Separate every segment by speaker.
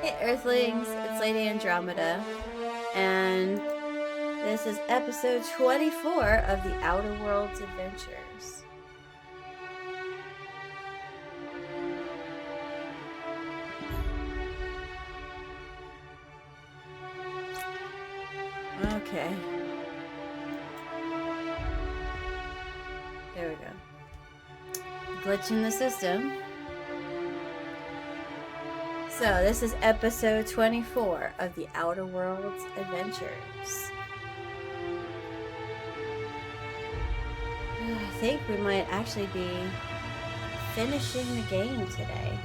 Speaker 1: Hey Earthlings, it's Lady Andromeda, and this is episode 24 of the Outer Worlds Adventures. Okay. There we go. Glitch in the system. So, this is episode 24 of the Outer Worlds Adventures. I think we might actually be finishing the game today.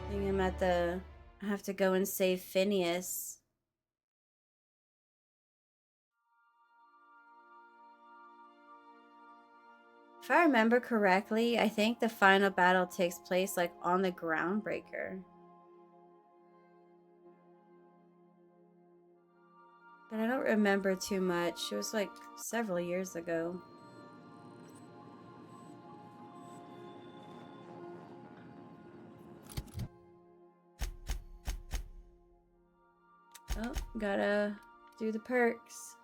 Speaker 1: I think I have to go and save Phineas. If I remember correctly, I think the final battle takes place like on the Groundbreaker. But I don't remember too much. It was like several years ago. Oh, gotta do the perks.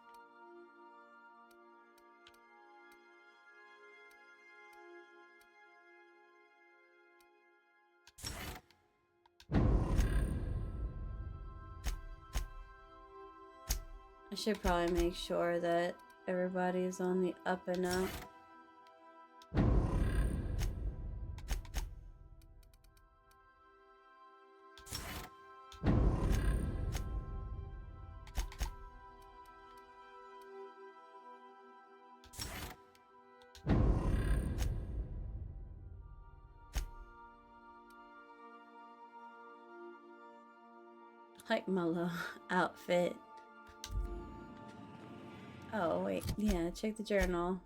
Speaker 1: I should probably make sure that everybody's on the up and up. I like my little outfit. Oh, wait. Yeah, check the journal.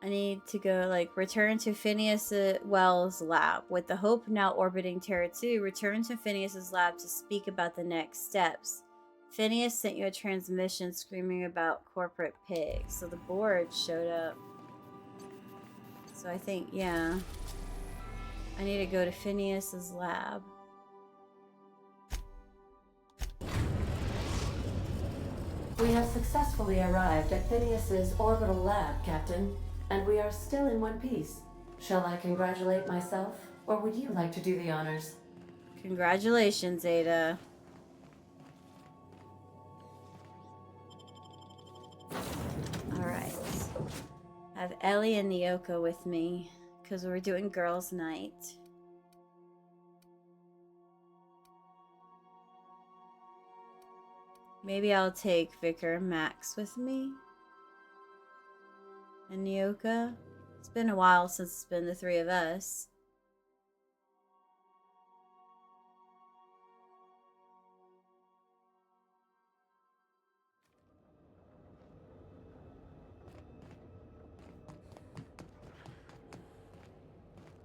Speaker 1: I need to go, return to Phineas Wells' lab. With the Hope now orbiting Terra 2, return to Phineas's lab to speak about the next steps. Phineas sent you a transmission screaming about corporate pigs. So the board showed up. So I think, yeah. I need to go to Phineas's lab.
Speaker 2: We have successfully arrived at Phineas's orbital lab, Captain, and we are still in one piece. Shall I congratulate myself, or would you like to do the honors?
Speaker 1: Congratulations, Ada. Alright. I have Ellie and Nyoka with me, because we're doing girls' night. Maybe I'll take Vicar Max with me. And Nyoka. It's been a while since it's been the three of us.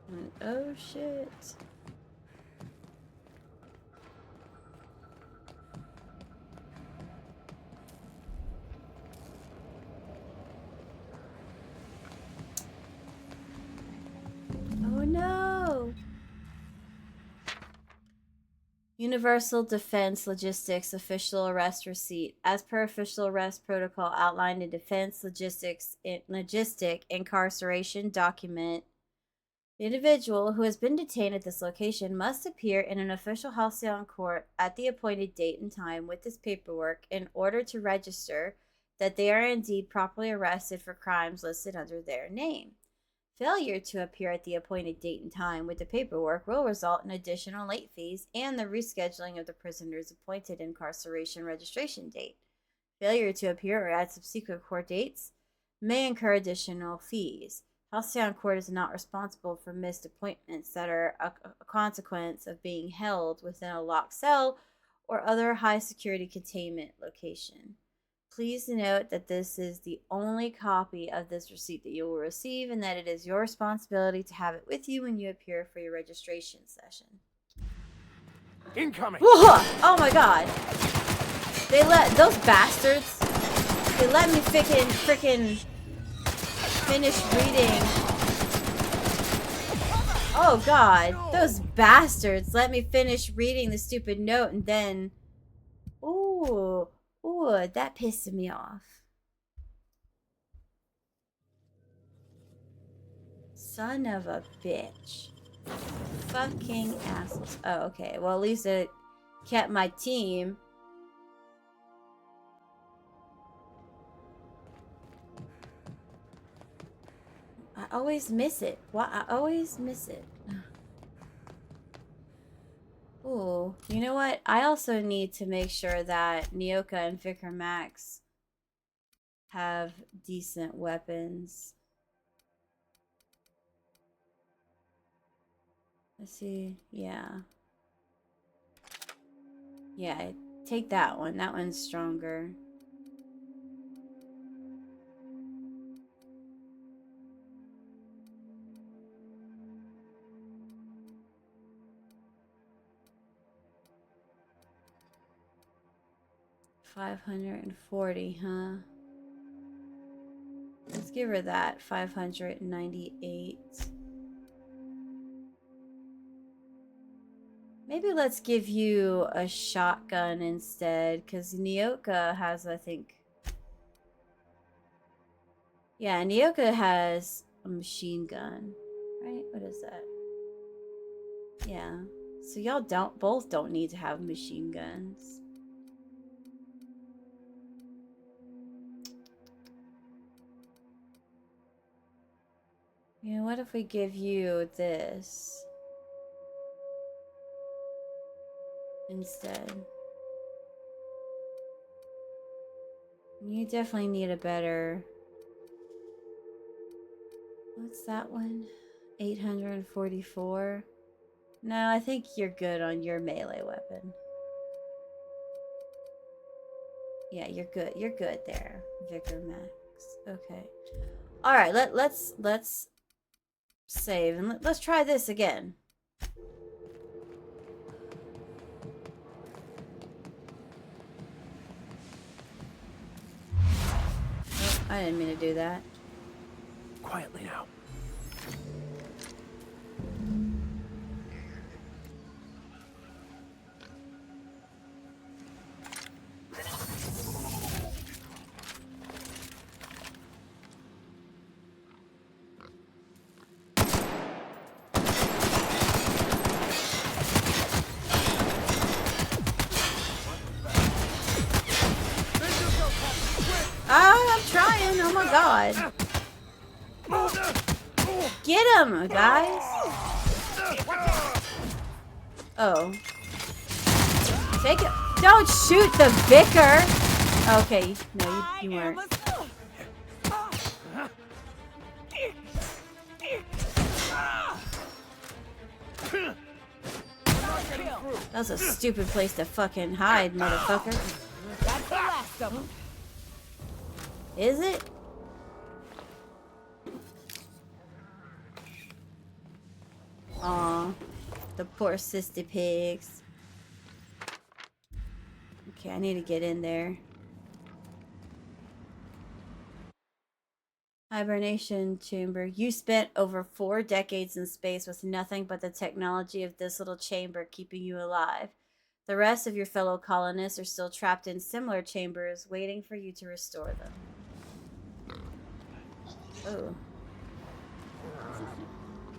Speaker 1: And, oh shit. Oh no! Universal Defense Logistics Official Arrest Receipt. As per official arrest protocol outlined in Defense Logistic Incarceration Document, the individual who has been detained at this location must appear in an official Halcyon court at the appointed date and time with this paperwork in order to register that they are indeed properly arrested for crimes listed under their name. Failure to appear at the appointed date and time with the paperwork will result in additional late fees and the rescheduling of the prisoner's appointed incarceration registration date. Failure to appear at subsequent court dates may incur additional fees. Halcyon Court is not responsible for missed appointments that are a consequence of being held within a locked cell or other high security containment location. Please note that this is the only copy of this receipt that you will receive and that it is your responsibility to have it with you when you appear for your registration session.
Speaker 3: Incoming!
Speaker 1: Whoa! Oh my god! They let those bastards. They let me frickin' finish reading Oh god, those bastards let me finish reading the stupid note and then... Ooh, that pissed me off. Son of a bitch. Fucking assholes. Oh, okay. Well, at least it kept my team. I always miss it. Why? I always miss it. Ooh, you know what? I also need to make sure that Nyoka and Vicar Max have decent weapons. Let's see. Yeah. Yeah, take that one. That one's stronger. $540, huh? Let's give her that. 598. Maybe let's give you a shotgun instead, because Nyoka has, I think... Yeah, Nyoka has a machine gun, right? What is that? Yeah. So y'all both don't need to have machine guns. You know, what if we give you this instead? You definitely need a better... What's that one? 844? No, I think you're good on your melee weapon. Yeah, you're good. You're good there, Vicar Max. Okay. All right, let's save and let's try this again. Oh, I didn't mean to do that.
Speaker 3: Quietly now.
Speaker 1: I'm trying. Oh my god. Get him, guys. Oh. Take it. Don't shoot the vicar. Okay. No, you weren't. That was a stupid place to fucking hide, motherfucker.
Speaker 4: That's the last of them.
Speaker 1: Is it? Aw, the poor cysty pigs. Okay, I need to get in there. Hibernation chamber. You spent over 4 decades in space with nothing but the technology of this little chamber keeping you alive. The rest of your fellow colonists are still trapped in similar chambers, waiting for you to restore them. Oh.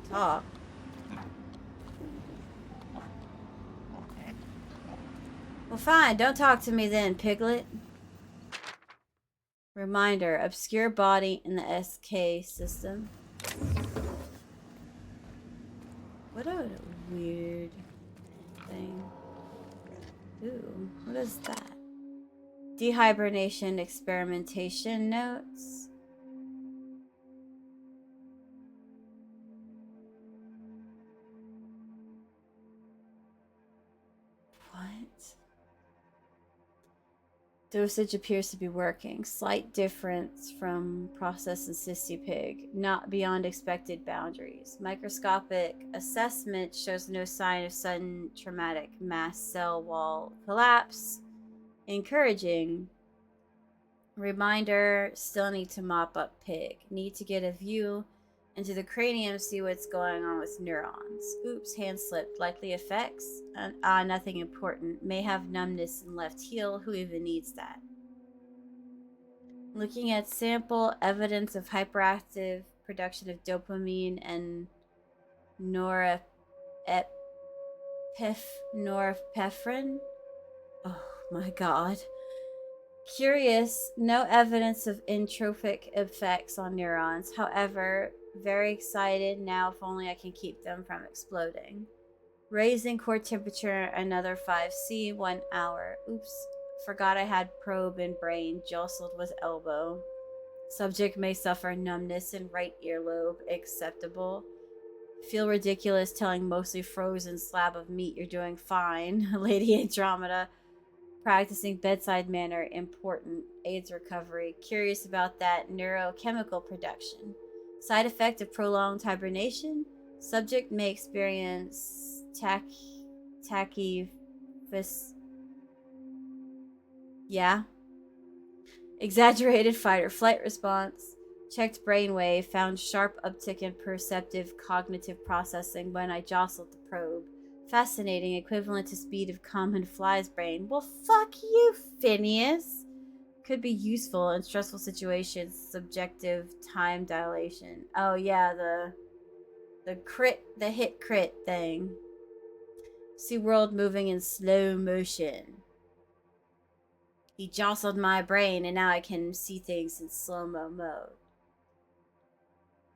Speaker 1: Talk. Well, fine. Don't talk to me then, Piglet. Reminder. Obscure body in the SK system. What a weird thing. Ooh, what is that? Dehibernation experimentation notes. Dosage appears to be working. Slight difference from process in Cysty Pig. Not beyond expected boundaries. Microscopic assessment shows no sign of sudden traumatic mast cell wall collapse. Encouraging. Reminder, still need to mop up Pig. Need to get a view Into the cranium, see what's going on with neurons. Oops, hand slipped. Likely effects? Nothing important. May have numbness in left heel. Who even needs that? Looking at sample, evidence of hyperactive production of dopamine and norepinephrine. Oh my god. Curious, no evidence of entropic effects on neurons. However, very excited now if only I can keep them from exploding. Raising core temperature another 5C, 1 hour. Oops, forgot I had probe in brain, jostled with elbow. Subject may suffer numbness in right earlobe, acceptable. Feel ridiculous telling mostly frozen slab of meat you're doing fine. Lady Andromeda. Practicing bedside manner, important. AIDS recovery. Curious about that neurochemical production. Side effect of prolonged hibernation. Subject may experience tachyphys. Yeah. Exaggerated fight or flight response. Checked brainwave. Found sharp uptick in perceptive cognitive processing when I jostled the probe. Fascinating, equivalent to speed of common fly's brain. Well, fuck you, Phineas. Could be useful in stressful situations. Subjective time dilation. Oh yeah, the hit crit thing. See world moving in slow motion. He jostled my brain and now I can see things in slow-mo mode.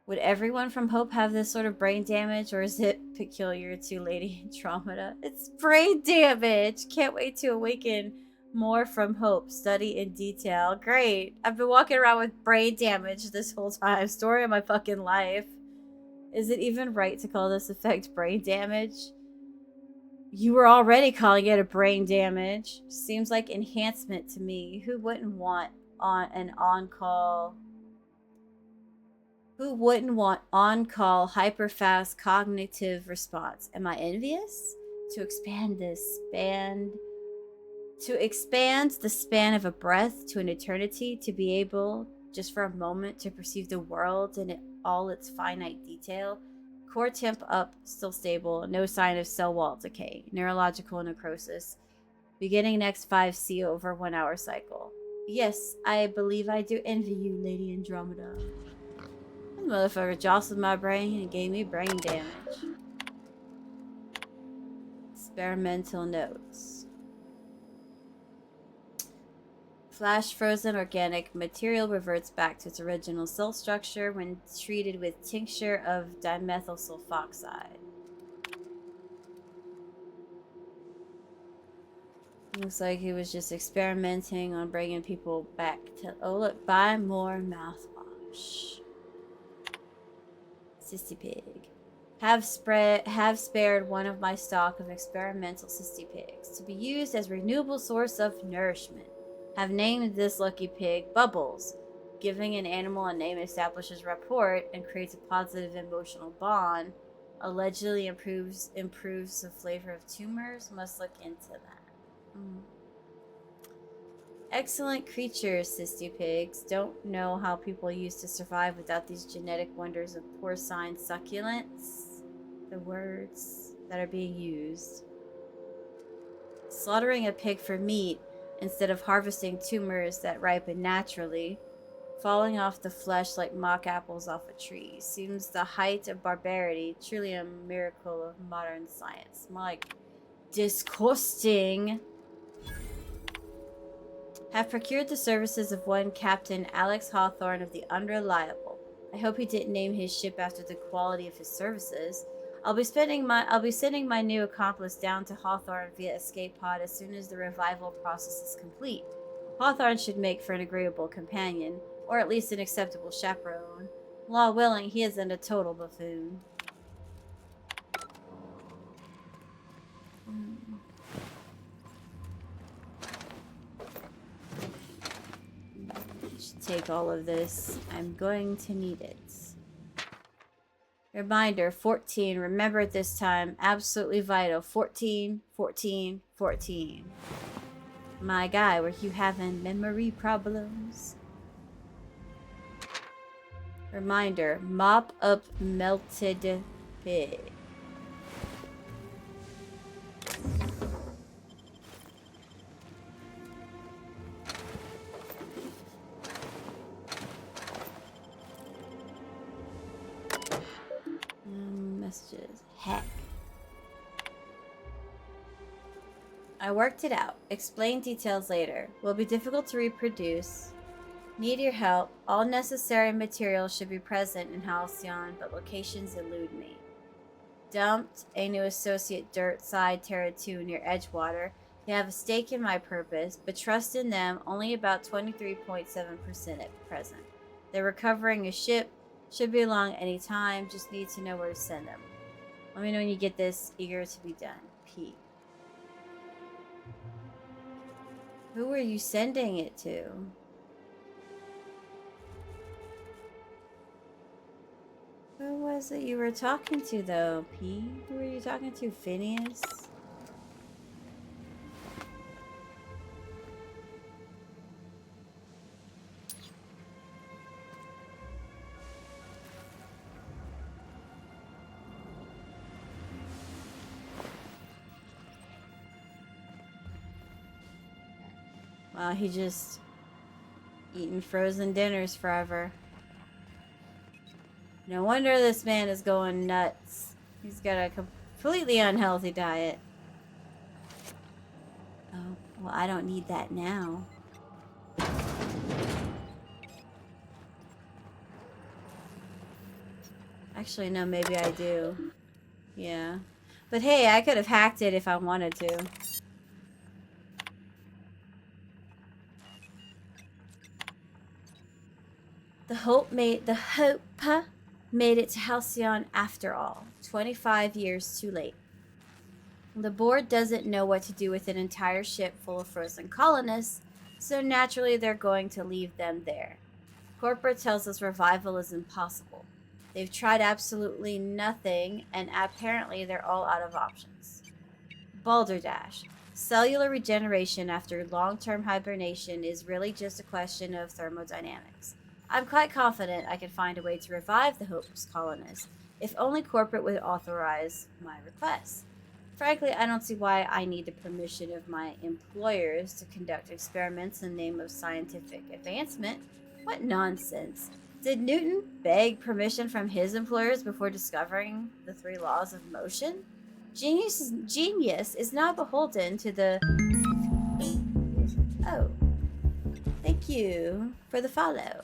Speaker 1: Would everyone from Hope have this sort of brain damage, or is it peculiar to Lady Andromeda? It's brain damage! Can't wait to awaken more from Hope. Study in detail. Great! I've been walking around with brain damage this whole time. Story of my fucking life. Is it even right to call this effect brain damage? You were already calling it a brain damage. Seems like enhancement to me. Who wouldn't want on-call... Who wouldn't want on-call, hyper-fast cognitive response? Am I envious? To expand the span of a breath to an eternity, to be able, just for a moment, to perceive the world in all its finite detail. Core temp up, still stable, no sign of cell wall decay, neurological necrosis. Beginning next 5C over 1 hour cycle. Yes, I believe I do envy you, Lady Andromeda. This motherfucker jostled my brain and gave me brain damage. Experimental notes. Flash frozen organic material reverts back to its original cell structure when treated with tincture of dimethyl sulfoxide. Looks like he was just experimenting on bringing people back to... Oh look, buy more mouthwash. Sissy pig. Have spared one of my stock of experimental sissy pigs to be used as renewable source of nourishment. Have named this lucky pig Bubbles. Giving an animal a name establishes rapport and creates a positive emotional bond. Allegedly improves the flavor of tumors. Must look into that. Excellent creatures, Sissy pigs. Don't know how people used to survive without these genetic wonders of porcine succulents. The words that are being used. Slaughtering a pig for meat instead of harvesting tumors that ripen naturally. Falling off the flesh like mock apples off a tree. Seems the height of barbarity. Truly a miracle of modern science. More like disgusting. Have procured the services of one Captain Alex Hawthorne of the Unreliable. I hope he didn't name his ship after the quality of his services. I'll be sending my new accomplice down to Hawthorne via escape pod as soon as the revival process is complete. Hawthorne should make for an agreeable companion, or at least an acceptable chaperone. Law willing, he isn't a total buffoon. Take all of this. I'm going to need it. Reminder, 14. Remember at this time. Absolutely vital. 14, 14, 14. My guy, were you having memory problems? Reminder, mop up melted pig. Messages. Heck. I worked it out. Explain details later. Will be difficult to reproduce. Need your help. All necessary materials should be present in Halcyon, but locations elude me. Dumped a new associate dirt side Terra 2 near Edgewater. They have a stake in my purpose, but trust in them only about 23.7% at present. They're recovering a ship. Should be along any time. Just need to know where to send them. Let me know when you get this. Eager to be done. P. Who are you sending it to? Who was it you were talking to, though, P? Who were you talking to, Phineas? Wow, he just eating frozen dinners forever. No wonder this man is going nuts. He's got a completely unhealthy diet. Oh, well, I don't need that now. Actually, no, maybe I do. Yeah. But hey, I could have hacked it if I wanted to. The Hope made it to Halcyon after all. 25 years too late. The board doesn't know what to do with an entire ship full of frozen colonists, so naturally they're going to leave them there. Corporate tells us revival is impossible. They've tried absolutely nothing, and apparently they're all out of options. Balderdash. Cellular regeneration after long-term hibernation is really just a question of thermodynamics. I'm quite confident I can find a way to revive the Hope's colonists, if only corporate would authorize my request. Frankly, I don't see why I need the permission of my employers to conduct experiments in the name of scientific advancement. What nonsense. Did Newton beg permission from his employers before discovering the 3 laws of motion? Genius is not beholden to the... Oh. Thank you for the follow.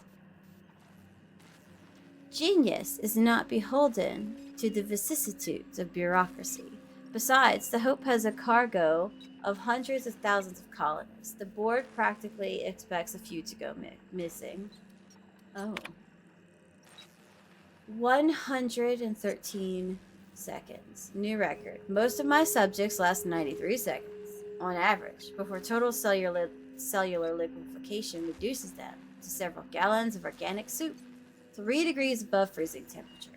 Speaker 1: Genius is not beholden to the vicissitudes of bureaucracy. Besides, the Hope has a cargo of hundreds of thousands of colonists. The board practically expects a few to go missing. Oh. 113 seconds. New record. Most of my subjects last 93 seconds, on average, before total cellular liquefaction reduces them to several gallons of organic soup. 3 degrees above freezing temperature.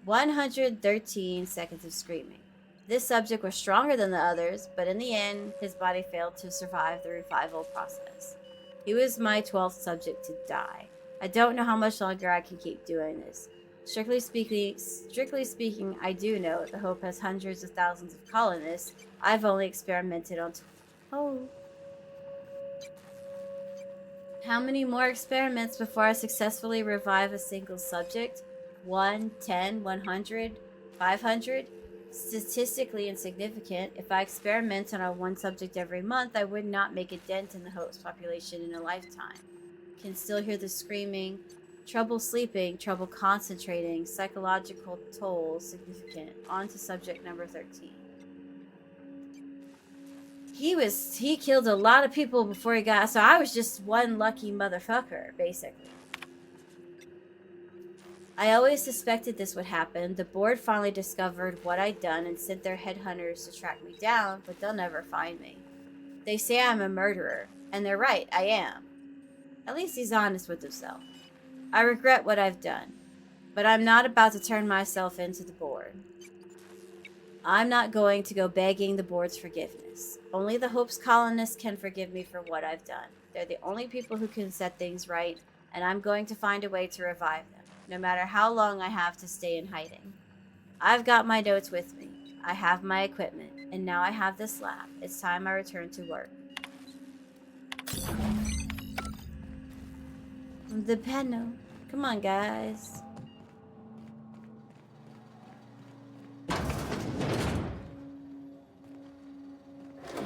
Speaker 1: 113 seconds of screaming. This subject was stronger than the others, but in the end, his body failed to survive the revival process. He was my 12th subject to die. I don't know how much longer I can keep doing this. Strictly speaking, I do know the Hope has hundreds of thousands of colonists. I've only experimented on... How many more experiments before I successfully revive a single subject? 1, 10, 100, 500? Statistically insignificant. If I experiment on one subject every month, I would not make a dent in the Hope's population in a lifetime. Can still hear the screaming. Trouble sleeping, trouble concentrating, psychological toll significant. On to subject number 13. He killed a lot of people before he got, so I was just one lucky motherfucker, basically. I always suspected this would happen. The board finally discovered what I'd done and sent their headhunters to track me down, but they'll never find me. They say I'm a murderer, and they're right, I am. At least he's honest with himself. I regret what I've done, but I'm not about to turn myself into the board. I'm not going to go begging the board's forgiveness. Only the Hope's colonists can forgive me for what I've done. They're the only people who can set things right, and I'm going to find a way to revive them. no matter how long I have to stay in hiding. I've got my notes with me. I have my equipment, and now I have this lab. It's time I return to work. The panel. Come on, guys.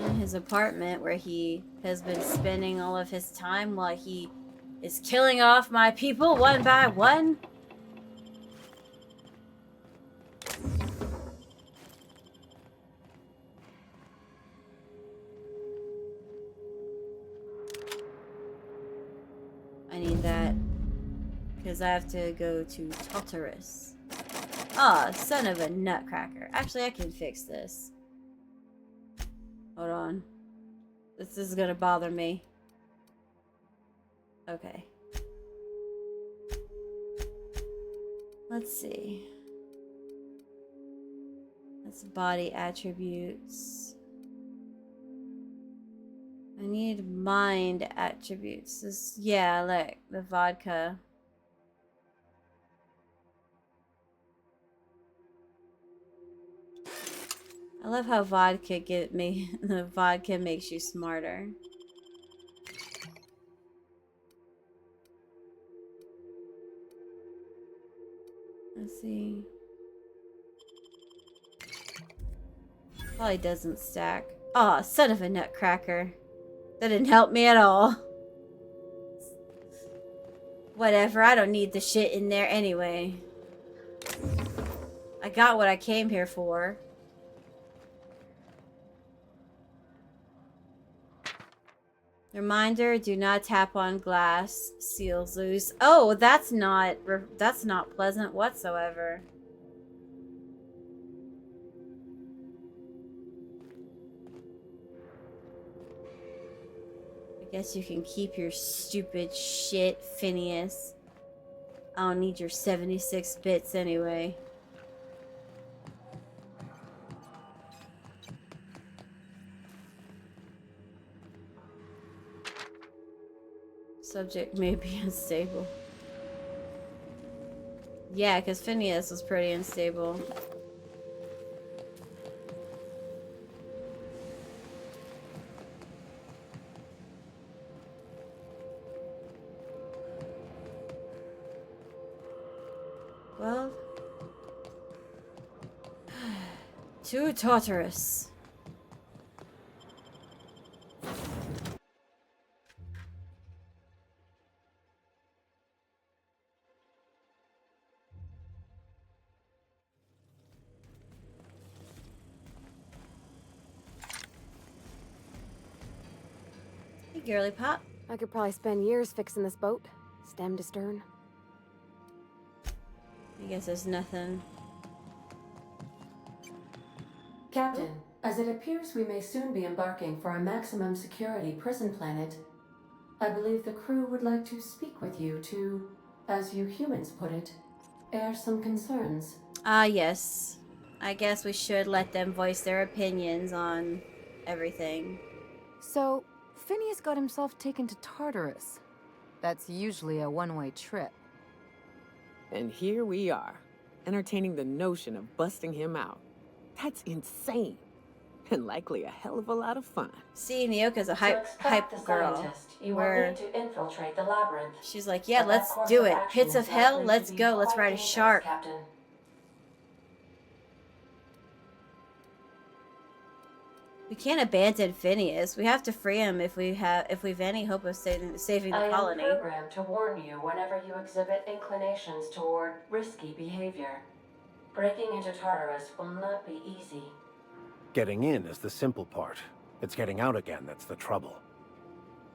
Speaker 1: In his apartment, where he has been spending all of his time while he is killing off my people one by one. I need that because I have to go to Tartarus. Ah, son of a nutcracker. Actually, I can fix this. Hold on. This is gonna bother me. Okay. Let's see. That's body attributes. I need mind attributes. This, yeah, like the vodka. I love how vodka the vodka makes you smarter. Let's see. Probably doesn't stack. Oh, son of a nutcracker. That didn't help me at all. Whatever, I don't need the shit in there anyway. I got what I came here for. Reminder, do not tap on glass. Seals loose. Oh, that's not pleasant whatsoever. I guess you can keep your stupid shit, Phineas. I don't need your 76 bits anyway. Subject may be unstable. Yeah, because Phineas was pretty unstable. Well, to Tartarus. Hey, girly pop.
Speaker 4: I could probably spend years fixing this boat, stem to stern.
Speaker 1: I guess there's nothing.
Speaker 2: Captain, as it appears we may soon be embarking for a maximum security prison planet, I believe the crew would like to speak with you to, as you humans put it, air some concerns.
Speaker 1: Ah, yes. I guess we should let them voice their opinions on everything.
Speaker 5: So, Phineas got himself taken to Tartarus. That's usually a one-way trip.
Speaker 6: And here we are, entertaining the notion of busting him out. That's insane. And likely a hell of a lot of fun.
Speaker 1: See, Nyoka's a hype girl.
Speaker 2: You
Speaker 1: where
Speaker 2: will need to infiltrate the labyrinth.
Speaker 1: she's like, yeah,
Speaker 2: But that
Speaker 1: let's
Speaker 2: course
Speaker 1: do
Speaker 2: of
Speaker 1: it.
Speaker 2: action
Speaker 1: Pits
Speaker 2: is
Speaker 1: of hell,
Speaker 2: likely
Speaker 1: let's
Speaker 2: to be
Speaker 1: go. Let's
Speaker 2: quite
Speaker 1: ride a
Speaker 2: dangerous,
Speaker 1: shark.
Speaker 2: Captain.
Speaker 1: We can't abandon Phineas. We have to free him if we've any hope of saving the colony.
Speaker 2: I am programmed to warn you whenever you exhibit inclinations toward risky behavior. Breaking into Tartarus will not be easy.
Speaker 3: Getting in is the simple part. It's getting out again that's the trouble.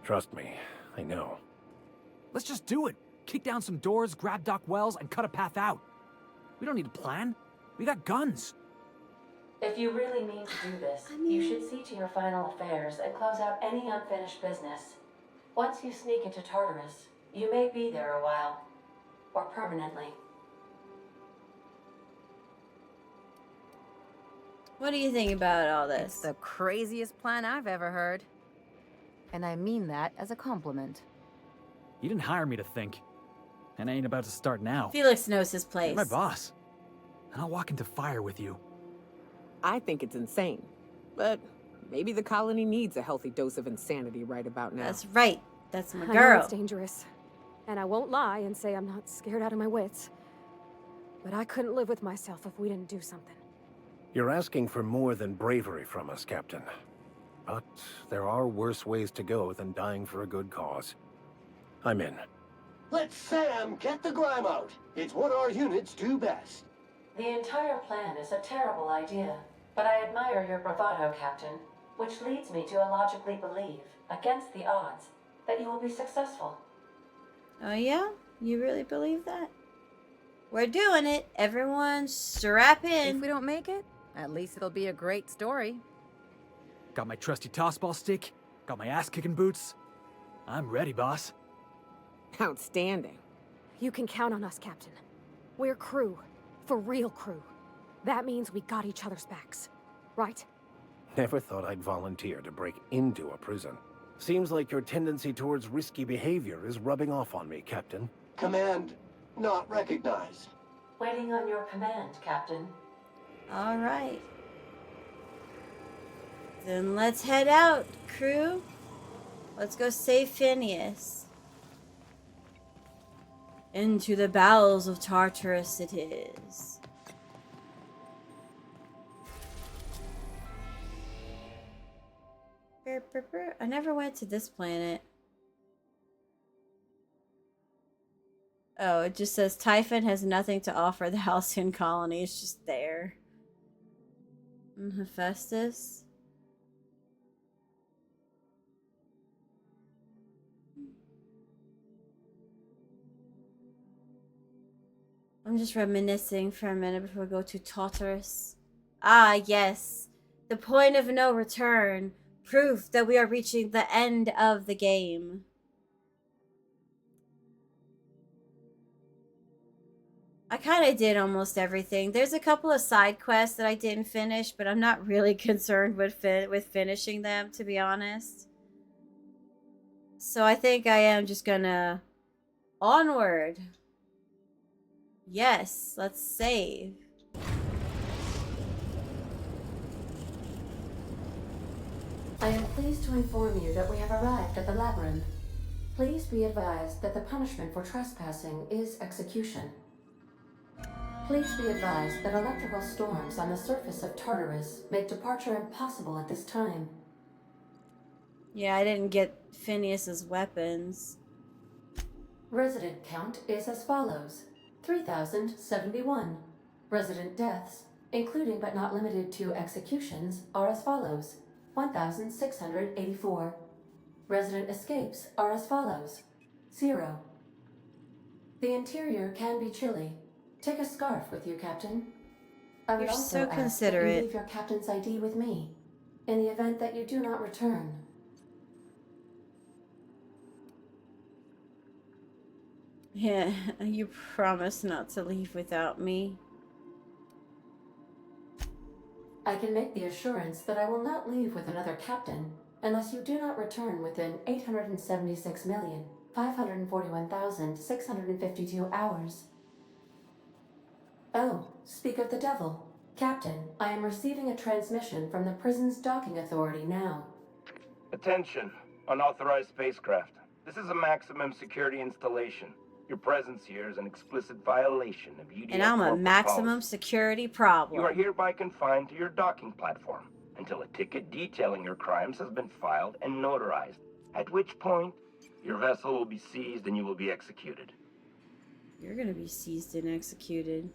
Speaker 3: Trust me, I know.
Speaker 7: Let's just do it. Kick down some doors, grab Doc Wells, and cut a path out. We don't need a plan. We got guns.
Speaker 2: If you really mean to do this, you should see to your final affairs and close out any unfinished business. Once you sneak into Tartarus, you may be there a while. Or permanently.
Speaker 1: What do you think about all
Speaker 5: It's
Speaker 1: this?
Speaker 5: the craziest plan I've ever heard. And I mean that as a compliment.
Speaker 7: You didn't hire me to think. And I ain't about to start now.
Speaker 1: Felix knows his
Speaker 7: You're
Speaker 1: place.
Speaker 7: my boss. And I'll walk into fire with you.
Speaker 6: I think it's insane. But maybe the colony needs a healthy dose of insanity right about now.
Speaker 1: That's right. That's my
Speaker 4: I know
Speaker 1: girl.
Speaker 4: it's dangerous. And I won't lie and say I'm not scared out of my wits. But I couldn't live with myself if we didn't do something.
Speaker 3: You're asking for more than bravery from us, Captain. But there are worse ways to go than dying for a good cause. I'm in.
Speaker 8: Let Sam get the grime out. It's what our units do best.
Speaker 2: The entire plan is a terrible idea, but I admire your bravado, Captain, which leads me to illogically believe, against the odds, that you will be successful.
Speaker 1: Oh yeah? You really believe that? We're doing it. Everyone strap in.
Speaker 5: If we don't make it, at least it'll be a great story.
Speaker 7: Got my trusty tossball stick. Got my ass-kicking boots. I'm ready, boss.
Speaker 6: Outstanding.
Speaker 4: You can count on us, Captain. We're crew. For real crew. That means we got each other's backs. Right?
Speaker 3: Never thought I'd volunteer to break into a prison. Seems like your tendency towards risky behavior is rubbing off on me, Captain.
Speaker 8: Command not recognized.
Speaker 2: Waiting on your command, Captain.
Speaker 1: All right. Then let's head out, crew. Let's go save Phineas. Into the bowels of Tartarus it is. I never went to this planet. Oh, it just says Typhon has nothing to offer the Halcyon colony. It's just there. And Hephaestus. I'm just reminiscing for a minute before we go to Tartarus. Ah, yes. The point of no return. Proof that we are reaching the end of the game. I kind of did almost everything. There's a couple of side quests that I didn't finish, but I'm not really concerned with finishing them, to be honest. So I think I am just gonna onward. Yes, let's save.
Speaker 2: I am pleased to inform you that we have arrived at the labyrinth. Please be advised that the punishment for trespassing is execution. Please be advised that electrical storms on the surface of Tartarus make departure impossible at this time.
Speaker 1: Yeah, I didn't get Phineas's weapons.
Speaker 2: Resident count is as follows: 3,071. Resident deaths, including but not limited to executions, are as follows: 1,684. Resident escapes are as follows: 0. The interior can be chilly. Take a scarf with you, Captain. I would
Speaker 1: You're
Speaker 2: also
Speaker 1: so
Speaker 2: ask that
Speaker 1: considerate.
Speaker 2: you leave your captain's ID with me, in the event that you do not return.
Speaker 1: Yeah, you promise not to leave without me.
Speaker 2: I can make the assurance that I will not leave with another captain unless you do not return within 876,541,652 hours. Oh, speak of the devil. Captain, I am receiving a transmission from the prison's docking authority now.
Speaker 9: Attention, unauthorized spacecraft. This is a maximum security installation. Your presence here is an explicit violation of UDF
Speaker 1: And I'm a
Speaker 9: corporate
Speaker 1: maximum
Speaker 9: policy.
Speaker 1: security problem.
Speaker 9: You are hereby confined to your docking platform until a ticket detailing your crimes has been filed and notarized, at which point your vessel will be seized and you will be executed.
Speaker 1: You're gonna be seized and executed.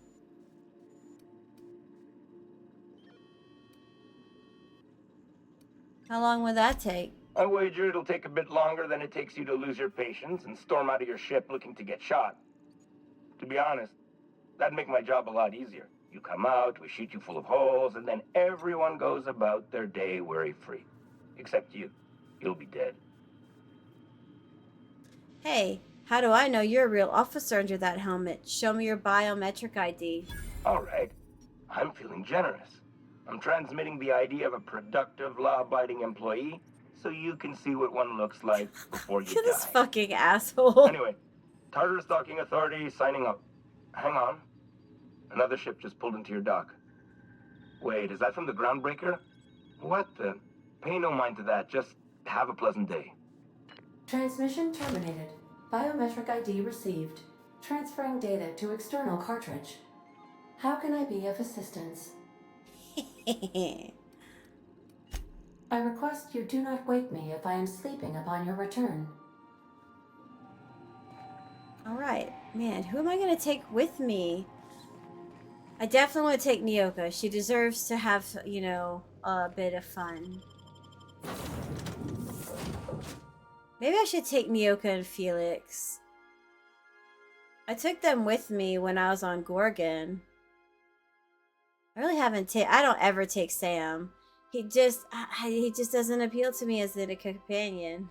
Speaker 1: How long will that take?
Speaker 9: I wager it'll take a bit longer than it takes you to lose your patience and storm out of your ship looking to get shot. To be honest, that'd make my job a lot easier. You come out, we shoot you full of holes, and then everyone goes about their day worry-free. Except you. You'll be dead.
Speaker 1: Hey, how do I know you're a real officer under that helmet? Show me your biometric ID.
Speaker 9: All right. I'm feeling generous. I'm transmitting the ID of a productive, law-abiding employee so you can see what one looks like before you
Speaker 1: Look at this
Speaker 9: die.
Speaker 1: fucking asshole.
Speaker 9: Anyway, Tartarus Docking Authority signing up. Hang on. Another ship just pulled into your dock. Wait, is that from the Groundbreaker? What the? Pay no mind to that. Just have a pleasant day.
Speaker 2: Transmission terminated. Biometric ID received. Transferring data to external cartridge. How can I be of assistance? I request you do not wake me if I am sleeping upon your return.
Speaker 1: Alright. Man, who am I going to take with me? I definitely want to take Nyoka. She deserves to have, you know, a bit of fun. Maybe I should take Nyoka and Felix. I took them with me when I was on Gorgon. I really haven't I don't ever take Sam. He just doesn't appeal to me as a companion.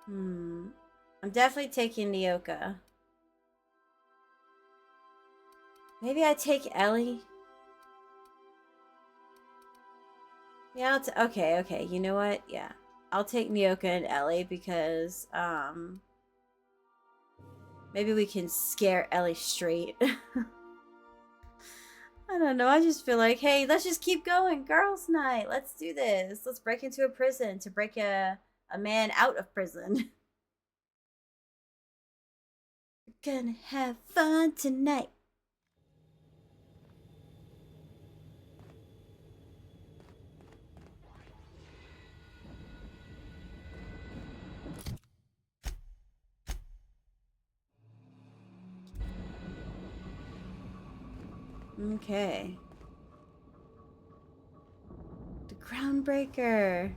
Speaker 1: I'm definitely taking Nyoka. Maybe I take Ellie. Yeah, okay. You know what? Yeah. I'll take Nyoka and Ellie because, maybe we can scare Ellie straight. I don't know. I just feel like, hey, let's just keep going. Girls' night. Let's do this. Let's break into a prison to break a man out of prison. We're gonna have fun tonight. Okay. The Groundbreaker.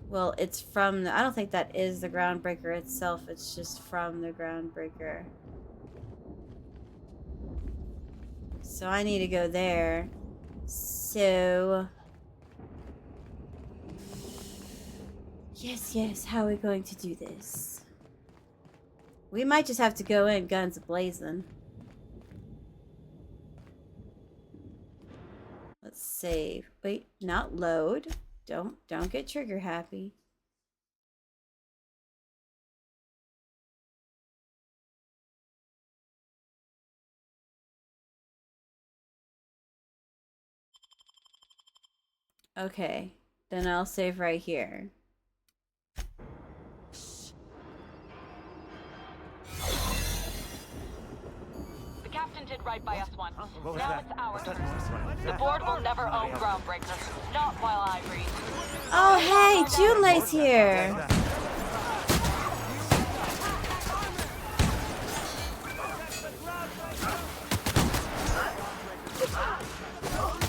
Speaker 1: Well, it's from the... I don't think that is the Groundbreaker itself. It's just from the Groundbreaker. So I need to go there. So... Yes. How are we going to do this? We might just have to go in guns blazing. Let's save. Wait, not load. Don't get trigger happy. Okay, then I'll save right here.
Speaker 10: The captain did right by us once. Now it's our turn. The board will never own Groundbreaker. Not while I breathe.
Speaker 1: Oh, hey, Junlei's here.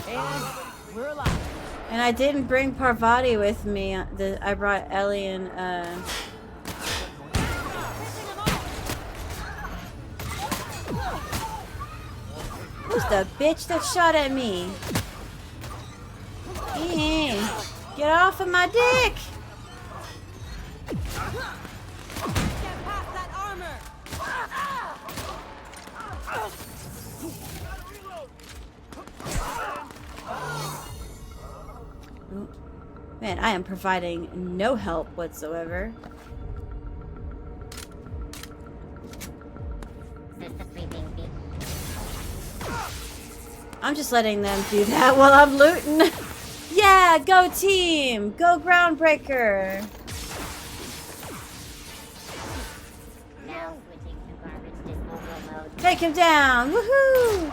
Speaker 6: And we're alive.
Speaker 1: And I didn't bring Parvati with me. I brought Ellie and, Who's the bitch that shot at me? Get off of my dick!
Speaker 10: Get past that armor!
Speaker 1: Ooh. Man, I am providing no help whatsoever. I'm just letting them do that while I'm looting. Yeah, go team! Go Groundbreaker!
Speaker 11: Now switching to garbage disposal mode.
Speaker 1: Take him down! Woohoo!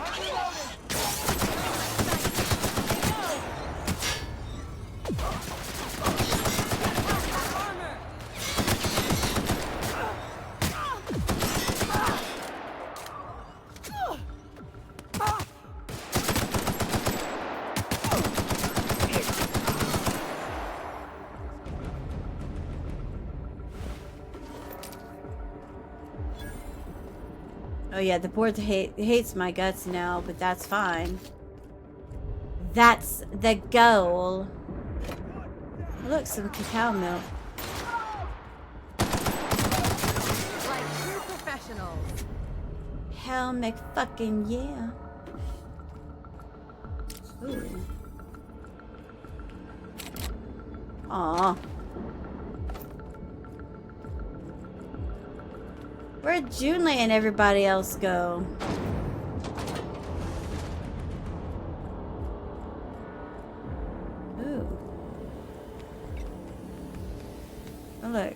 Speaker 1: Oh yeah, the board hates my guts now, but that's fine. That's the goal. Oh, look, some cacao milk.
Speaker 5: Like true professionals.
Speaker 1: Hell McFucking yeah. Ooh. Aw. Where'd Junlei and everybody else go? Ooh. Oh, look.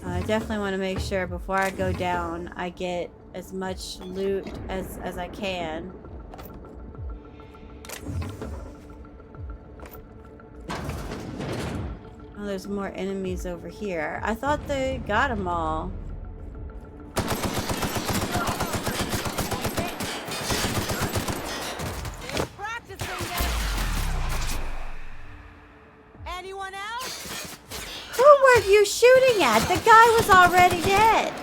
Speaker 1: I definitely want to make sure before I go down I get as much loot as I can. Oh, there's more enemies over here. I thought they got them all.
Speaker 10: Anyone else?
Speaker 1: Who were you shooting at? The guy was already dead.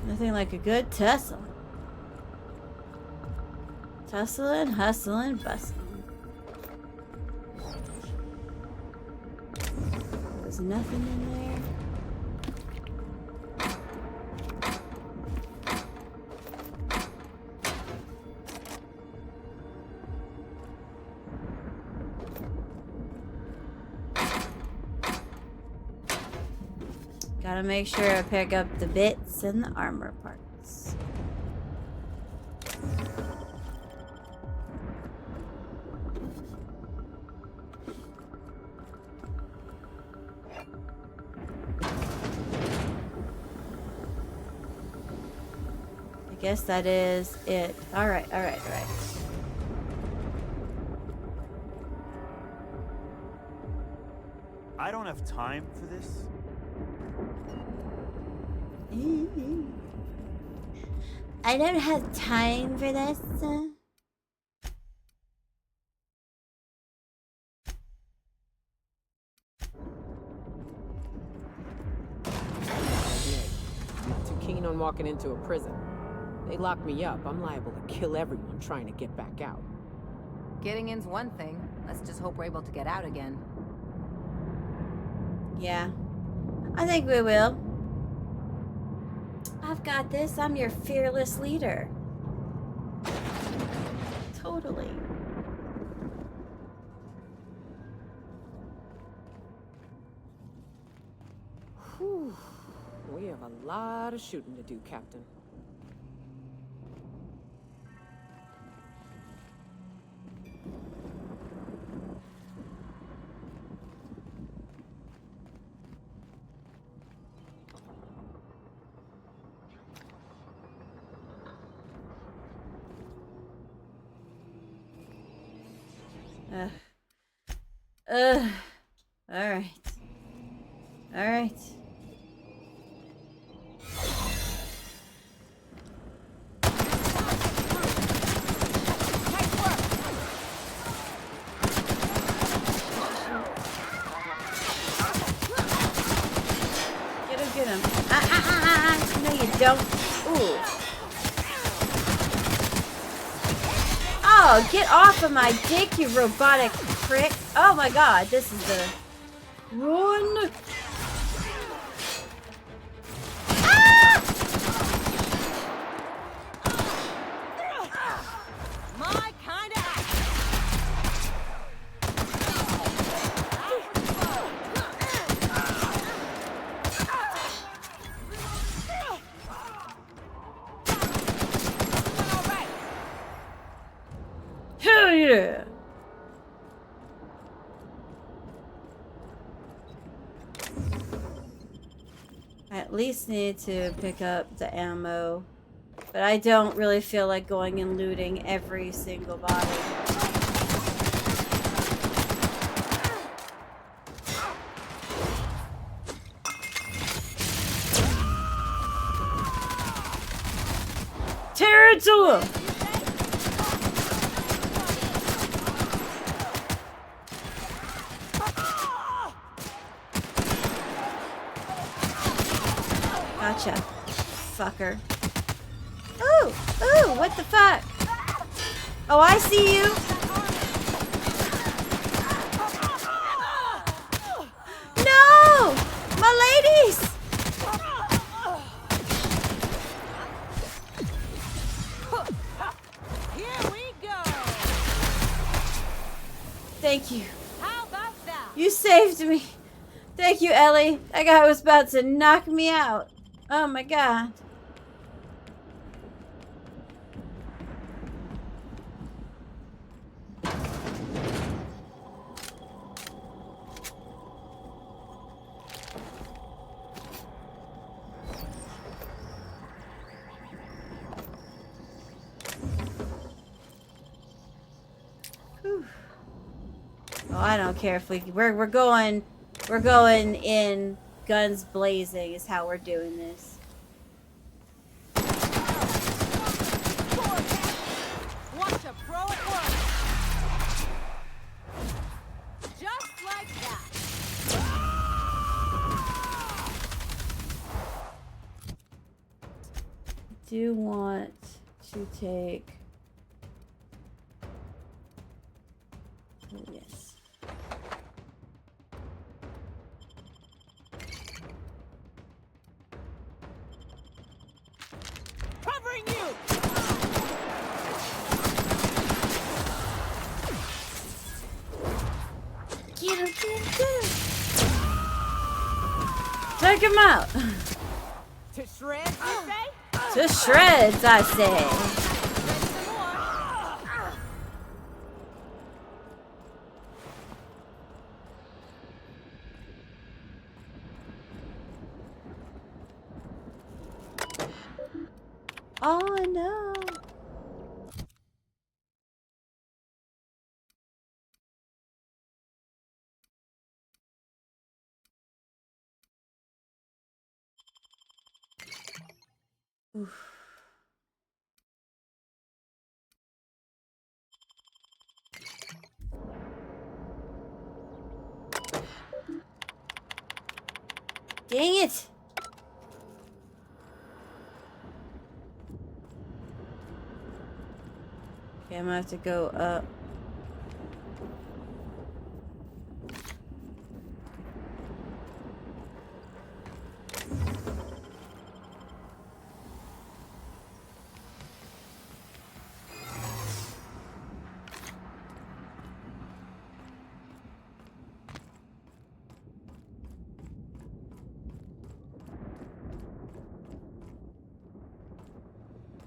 Speaker 1: Nothing like a good tussle. Tussling, hustling, bustling. There's nothing in there. Gotta make sure I pick up the bits and the armor parts. I guess that is it. Alright, alright, alright.
Speaker 12: I don't have time for this.
Speaker 1: I don't have time for this.
Speaker 6: I'm not too keen on walking into a prison. They lock me up, I'm liable to kill everyone trying to get back out.
Speaker 5: Getting in's one thing. Let's just hope we're able to get out again.
Speaker 1: Yeah. I think we will. I've got this. I'm your fearless leader. Totally.
Speaker 6: Whew. We have a lot of shooting to do, Captain.
Speaker 1: Alright. Alright. Get him. No, you don't. Ooh. Oh, get off of my dick, you robotic prick. Oh my god, this is the... Run!
Speaker 10: My kind of
Speaker 1: Hell yeah! I at least need to pick up the ammo, but I don't really feel like going and looting every single body. Tear it to him! Gotcha, fucker. Ooh, ooh, what the fuck? Oh, I see you. No! My ladies!
Speaker 10: Here we go.
Speaker 1: Thank you.
Speaker 10: How about that?
Speaker 1: You saved me. Thank you, Ellie. That guy was about to knock me out. Oh my god. Whew. Oh, I don't care if we're going in guns blazing is how we're doing this.
Speaker 10: Watch a pro at work. Just like that.
Speaker 1: Do want to take. Oh, yes.
Speaker 10: Covering you.
Speaker 1: Get him, get him, get him. Take him out.
Speaker 10: To shreds, you say?
Speaker 1: To shreds, I say.
Speaker 10: Ready for more?
Speaker 1: Oh no. Oof. Dang it. Okay, I'm gonna have to go up.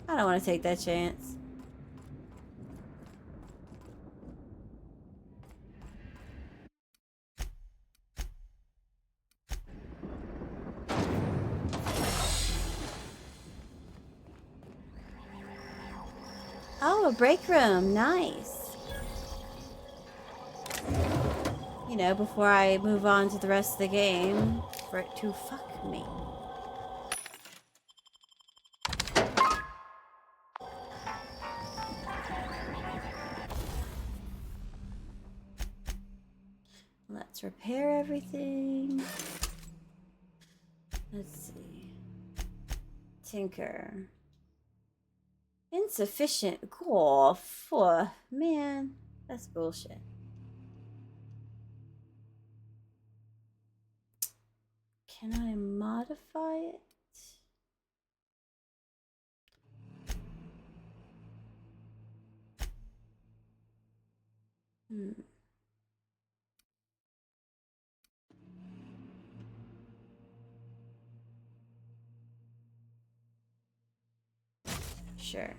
Speaker 1: I don't want to take that chance. Oh, a break room. Nice. You know, before I move on to the rest of the game, for it to fuck me. Let's repair everything. Let's see. Tinker. Insufficient golf. For man, that's bullshit. Can I modify it? Sure.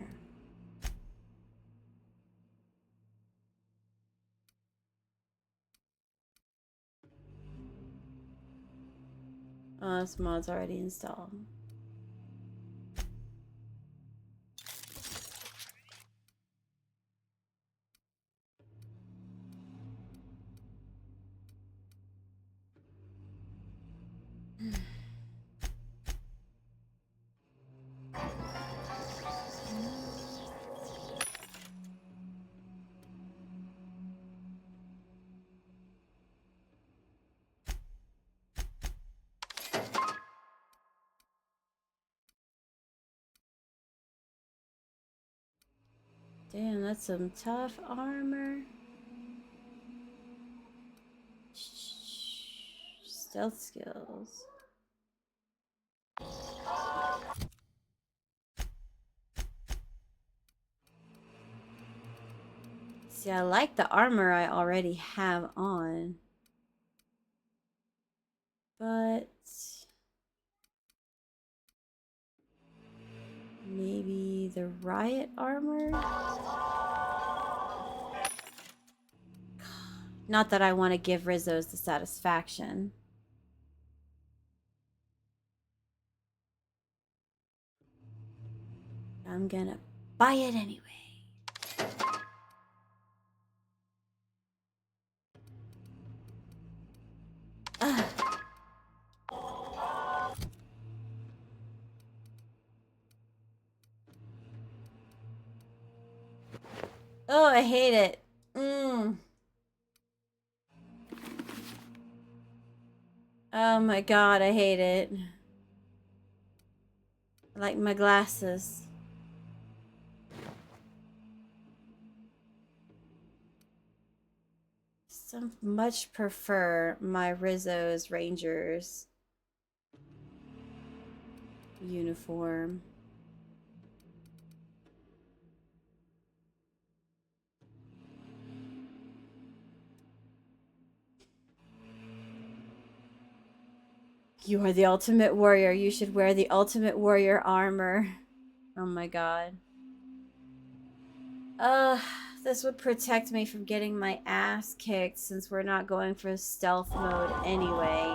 Speaker 1: Oh, this mod's already installed. Damn, that's some tough armor. Stealth skills. See, I like the armor I already have on. But maybe the riot armor? Not that I want to give Rizzo's the satisfaction. I'm gonna buy it anyway. Ugh. Oh, I hate it. Oh my god, I hate it. I like my glasses. So much prefer my Rizzo's Rangers uniform. You are the ultimate warrior. You should wear the ultimate warrior armor. Oh my god. This would protect me from getting my ass kicked since we're not going for stealth mode anyway.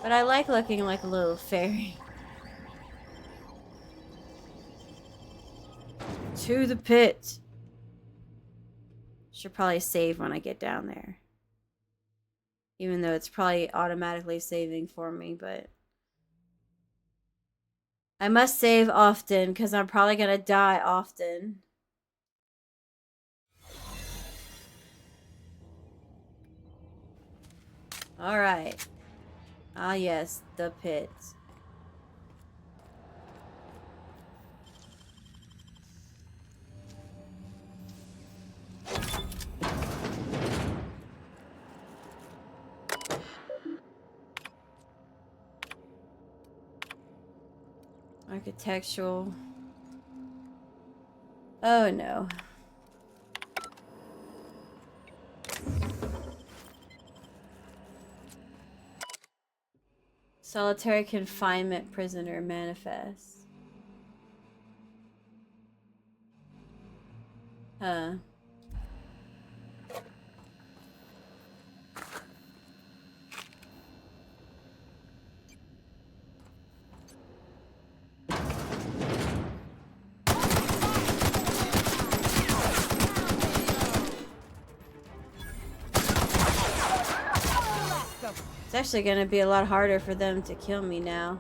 Speaker 1: But I like looking like a little fairy. To the pit. Should probably save when I get down there. Even though it's probably automatically saving for me, but I must save often because I'm probably gonna die often. Alright. Ah yes, the pit. Architectural. Oh no. Solitary confinement prisoner manifest. Huh. It's actually going to be a lot harder for them to kill me now.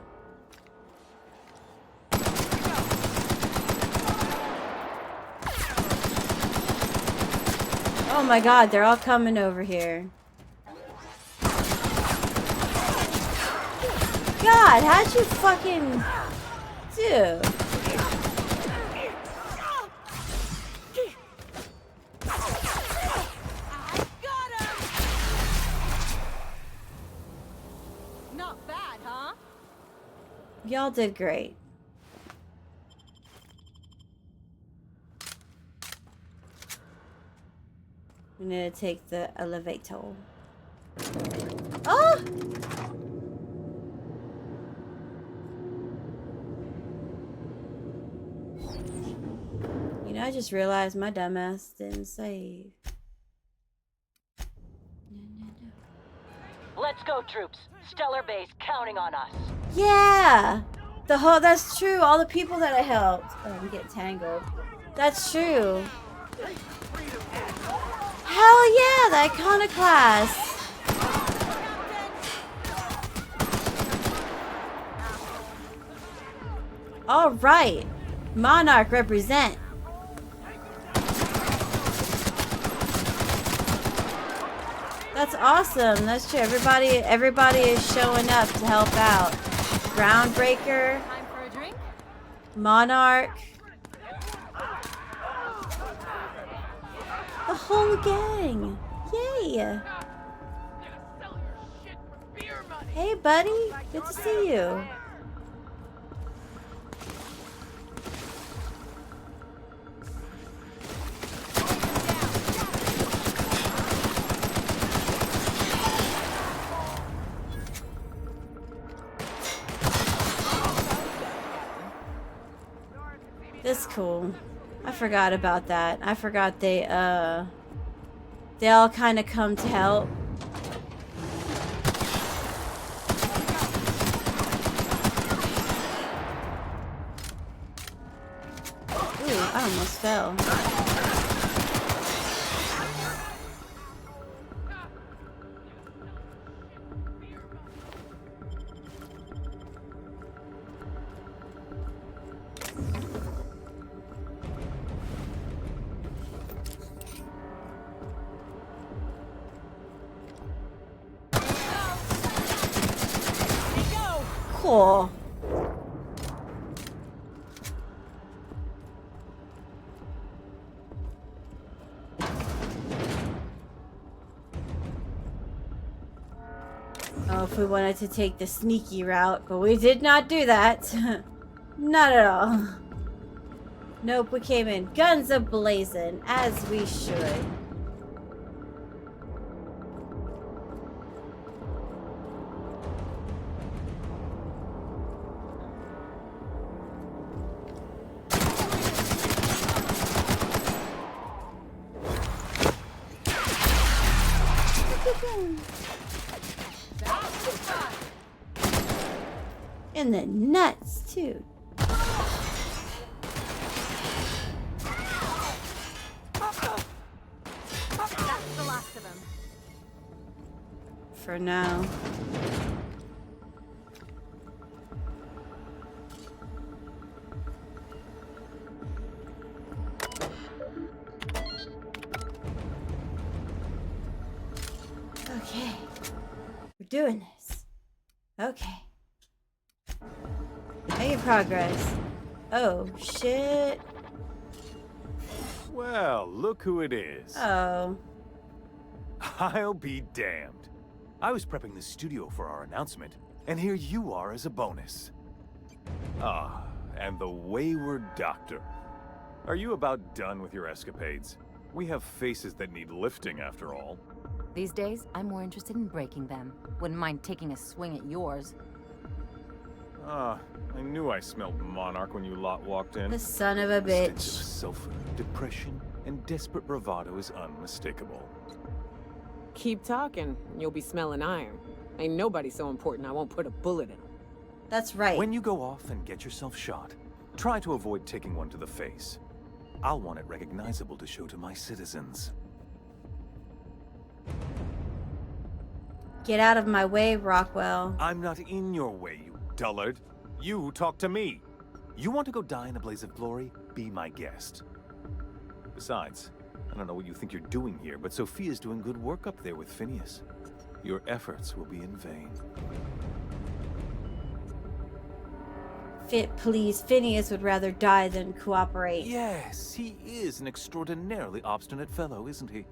Speaker 1: Oh my god, they're all coming over here. God, how'd you fucking... Dude. Y'all did great. I'm gonna take the elevator. Oh! You know, I just realized my dumbass didn't save.
Speaker 10: Let's go, troops. Stellar Base counting on us.
Speaker 1: Yeah! That's true. All the people that I helped. Oh, I'm getting tangled. That's true. Hell yeah, the Iconoclast. All right. Monarch represent. That's awesome. That's true. Everybody is showing up to help out. Groundbreaker.
Speaker 5: Time for a drink?
Speaker 1: Monarch. whole gang. Yay. Hey, buddy. Good to see you. This is cool. I forgot about that. I forgot they all kind of come to help. Ooh, I almost fell. Cool. Oh, if we wanted to take the sneaky route, but we did not do that. Not at all. Nope, we came in guns a-blazing, as we should. In the nuts, too.
Speaker 4: That's the last of them.
Speaker 1: For now. Okay. We're doing this. Okay. Making progress. Oh, shit.
Speaker 12: Well, look who it is.
Speaker 1: Oh.
Speaker 12: I'll be damned. I was prepping the studio for our announcement, and here you are as a bonus. Ah, and the Wayward Doctor. Are you about done with your escapades? We have faces that need lifting, after all.
Speaker 5: These days, I'm more interested in breaking them. Wouldn't mind taking a swing at yours.
Speaker 12: Ah, I knew I smelled Monarch when you lot walked in.
Speaker 1: The son of a
Speaker 12: The stench of
Speaker 1: bitch.
Speaker 12: sulfur, depression, and desperate bravado is unmistakable.
Speaker 6: Keep talking, and you'll be smelling iron. Ain't nobody so important I won't put a bullet in him.
Speaker 1: That's right.
Speaker 12: When you go off and get yourself shot, try to avoid taking one to the face. I'll want it recognizable to show to my citizens.
Speaker 1: Get out of my way, Rockwell.
Speaker 12: I'm not in your way, you dullard. You talk to me. You want to go die in a blaze of glory? Be my guest. Besides, I don't know what you think you're doing here, but Sophia's doing good work up there with Phineas. Your efforts will be in vain.
Speaker 1: Please, Phineas would rather die than cooperate.
Speaker 12: Yes, he is an extraordinarily obstinate fellow, isn't he?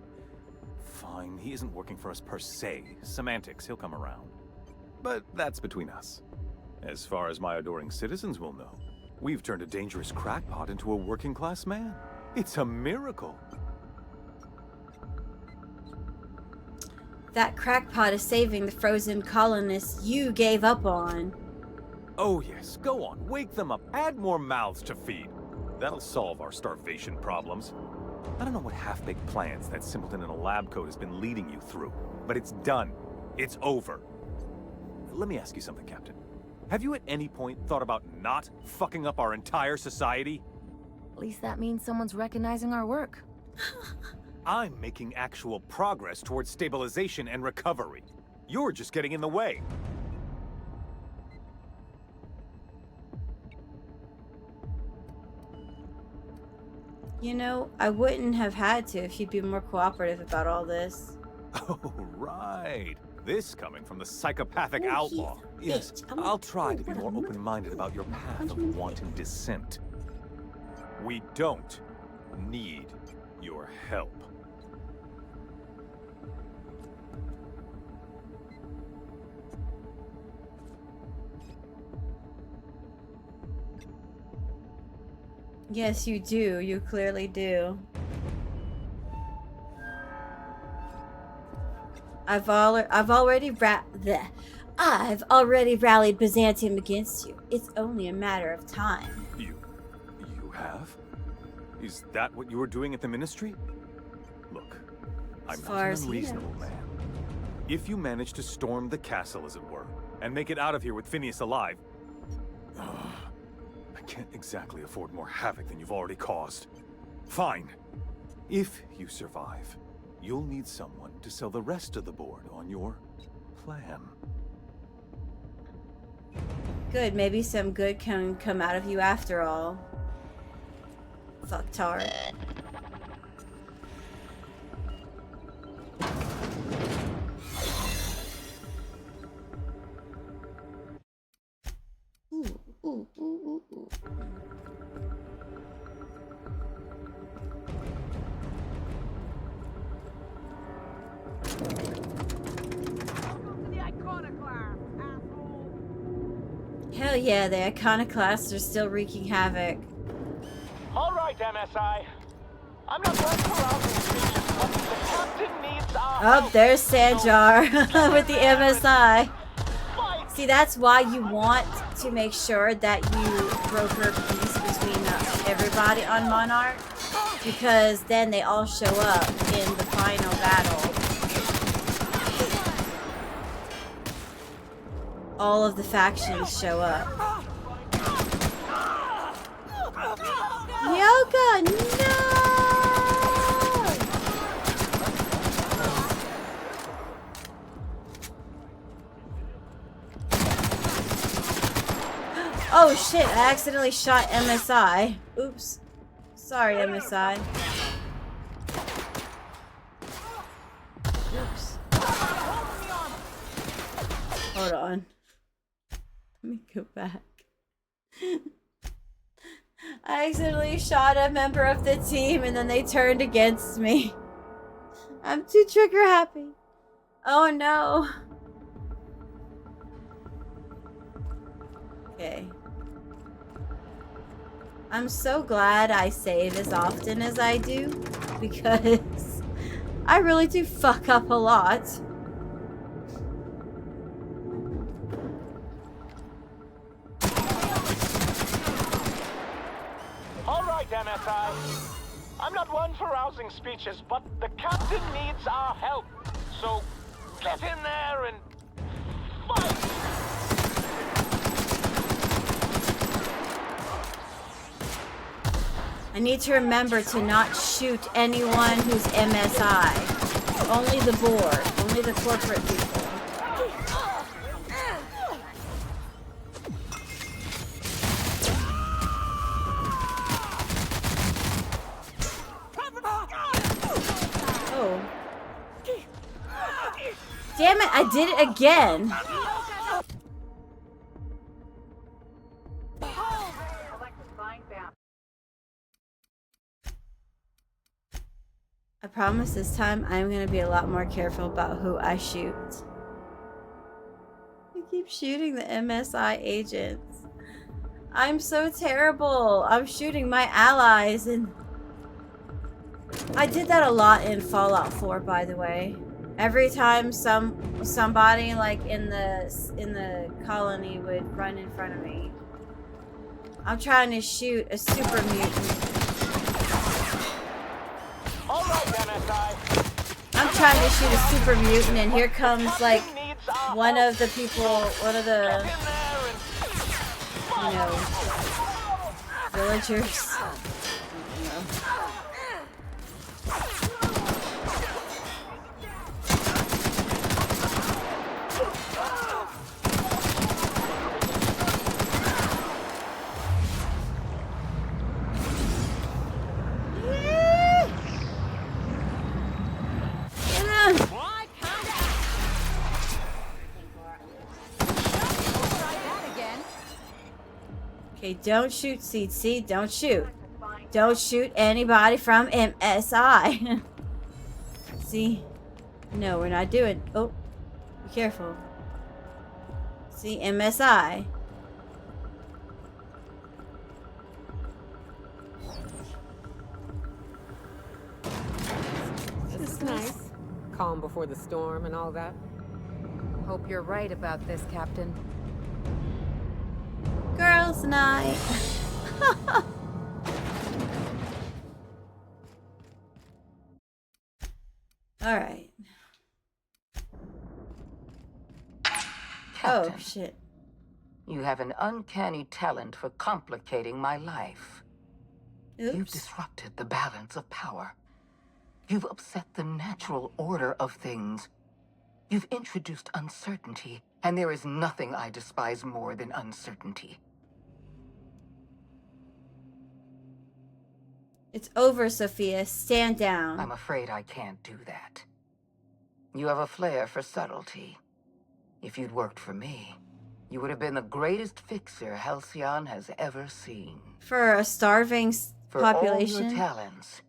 Speaker 12: Fine, he isn't working for us per se. Semantics, he'll come around. But that's between us. As far as my adoring citizens will know, we've turned a dangerous crackpot into a working-class man. It's a miracle.
Speaker 1: That crackpot is saving the frozen colonists you gave up on.
Speaker 12: Oh yes, go on, wake them up, add more mouths to feed. That'll solve our starvation problems. I don't know what half-baked plans that simpleton in a lab coat has been leading you through, but it's done. It's over. Let me ask you something, Captain. Have you at any point thought about not fucking up our entire society?
Speaker 5: At least that means someone's recognizing our work.
Speaker 12: I'm making actual progress towards stabilization and recovery. You're just getting in the way.
Speaker 1: You know, I wouldn't have had to if you'd been more cooperative about all this.
Speaker 12: Oh, right. This coming from the psychopathic
Speaker 1: Oh,
Speaker 12: outlaw.
Speaker 1: he's a
Speaker 12: Yes,
Speaker 1: bitch. I'm
Speaker 12: I'll
Speaker 1: like,
Speaker 12: try
Speaker 1: oh,
Speaker 12: to be
Speaker 1: what a
Speaker 12: more
Speaker 1: mother-
Speaker 12: open-minded about your path of wanton dissent. We don't need your help.
Speaker 1: Yes, you do. You clearly do. I've already rallied Byzantium against you. It's only a matter of time.
Speaker 12: You have? Is that what you were doing at the Ministry? Look, I'm not an unreasonable man. If you manage to storm the castle, as it were, and make it out of here with Phineas alive, I can't exactly afford more havoc than you've already caused. Fine. If you survive, you'll need someone to sell the rest of the board on your plan.
Speaker 1: Good, maybe some good can come out of you after all. Fucktard. Ooh. Hell yeah, the iconoclasts are still wreaking havoc.
Speaker 13: Alright, MSI. I'm not going to rouse speeches, but the captain needs our
Speaker 1: Oh, there's Sanjar with the MSI. See, that's why you want to make sure that you broker peace between everybody on Monarch, because then they all show up in the final battle. All of the factions show up. Yoga, no! Oh shit, I accidentally shot MSI. Oops. Sorry, MSI. Oops. Hold on. Let me go back. I accidentally shot a member of the team and then they turned against me. I'm too trigger happy. Oh no. Okay. I'm so glad I save as often as I do, because I really do fuck up a lot.
Speaker 13: Alright, MSI. I'm not one for rousing speeches, but the captain needs our help. So, get in there and fight!
Speaker 1: I need to remember to not shoot anyone who's MSI. Only the board. Only the corporate people. Oh. Damn it, I did it again. I promise this time I'm gonna be a lot more careful about who I shoot. I keep shooting the MSI agents. I'm so terrible. I'm shooting my allies, and I did that a lot in Fallout 4, by the way. Every time somebody like in the colony would run in front of me, I'm trying to shoot a super mutant. I'm trying to shoot a super mutant, and here comes like one of the people, one of the, you know, villagers. Okay, don't shoot, CC. Don't shoot. Don't shoot anybody from MSI. See? No, we're not doing. Oh, be careful. See, MSI.
Speaker 6: calm before the storm and all that.
Speaker 5: Hope you're right about this, Captain.
Speaker 1: Girls' night. All right.
Speaker 14: Captain,
Speaker 1: Oh, shit.
Speaker 14: you have an uncanny talent for complicating my life.
Speaker 1: Oops.
Speaker 14: You've disrupted the balance of power. You've upset the natural order of things. You've introduced uncertainty, and there is nothing I despise more than uncertainty.
Speaker 1: It's over, Sophia. Stand down.
Speaker 14: I'm afraid I can't do that. You have a flair for subtlety. If you'd worked for me, you would have been the greatest fixer Halcyon has ever seen.
Speaker 1: For a starving population?
Speaker 14: For all your talents,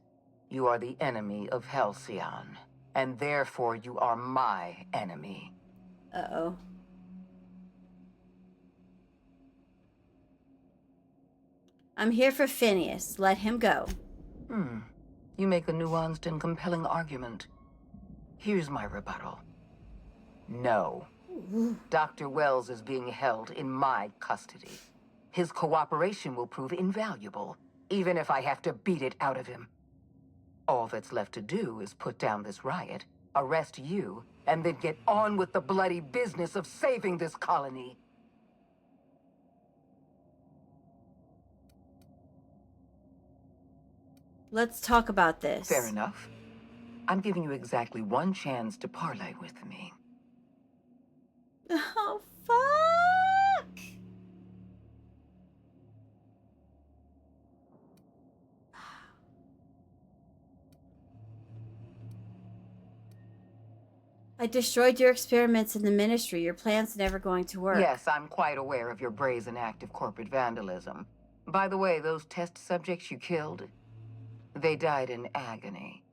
Speaker 14: you are the enemy of Halcyon, and therefore you are my enemy.
Speaker 1: Uh-oh. I'm here for Phineas. Let him go.
Speaker 14: You make a nuanced and compelling argument. Here's my rebuttal. No. Dr. Wells is being held in my custody. His cooperation will prove invaluable, even if I have to beat it out of him. All that's left to do is put down this riot, arrest you, and then get on with the bloody business of saving this colony.
Speaker 1: Let's talk about this.
Speaker 14: Fair enough. I'm giving you exactly one chance to parley with me.
Speaker 1: Oh, fuck! I destroyed your experiments in the Ministry. Your plan's never going to work.
Speaker 14: Yes, I'm quite aware of your brazen act of corporate vandalism. By the way, those test subjects you killed, they died in agony.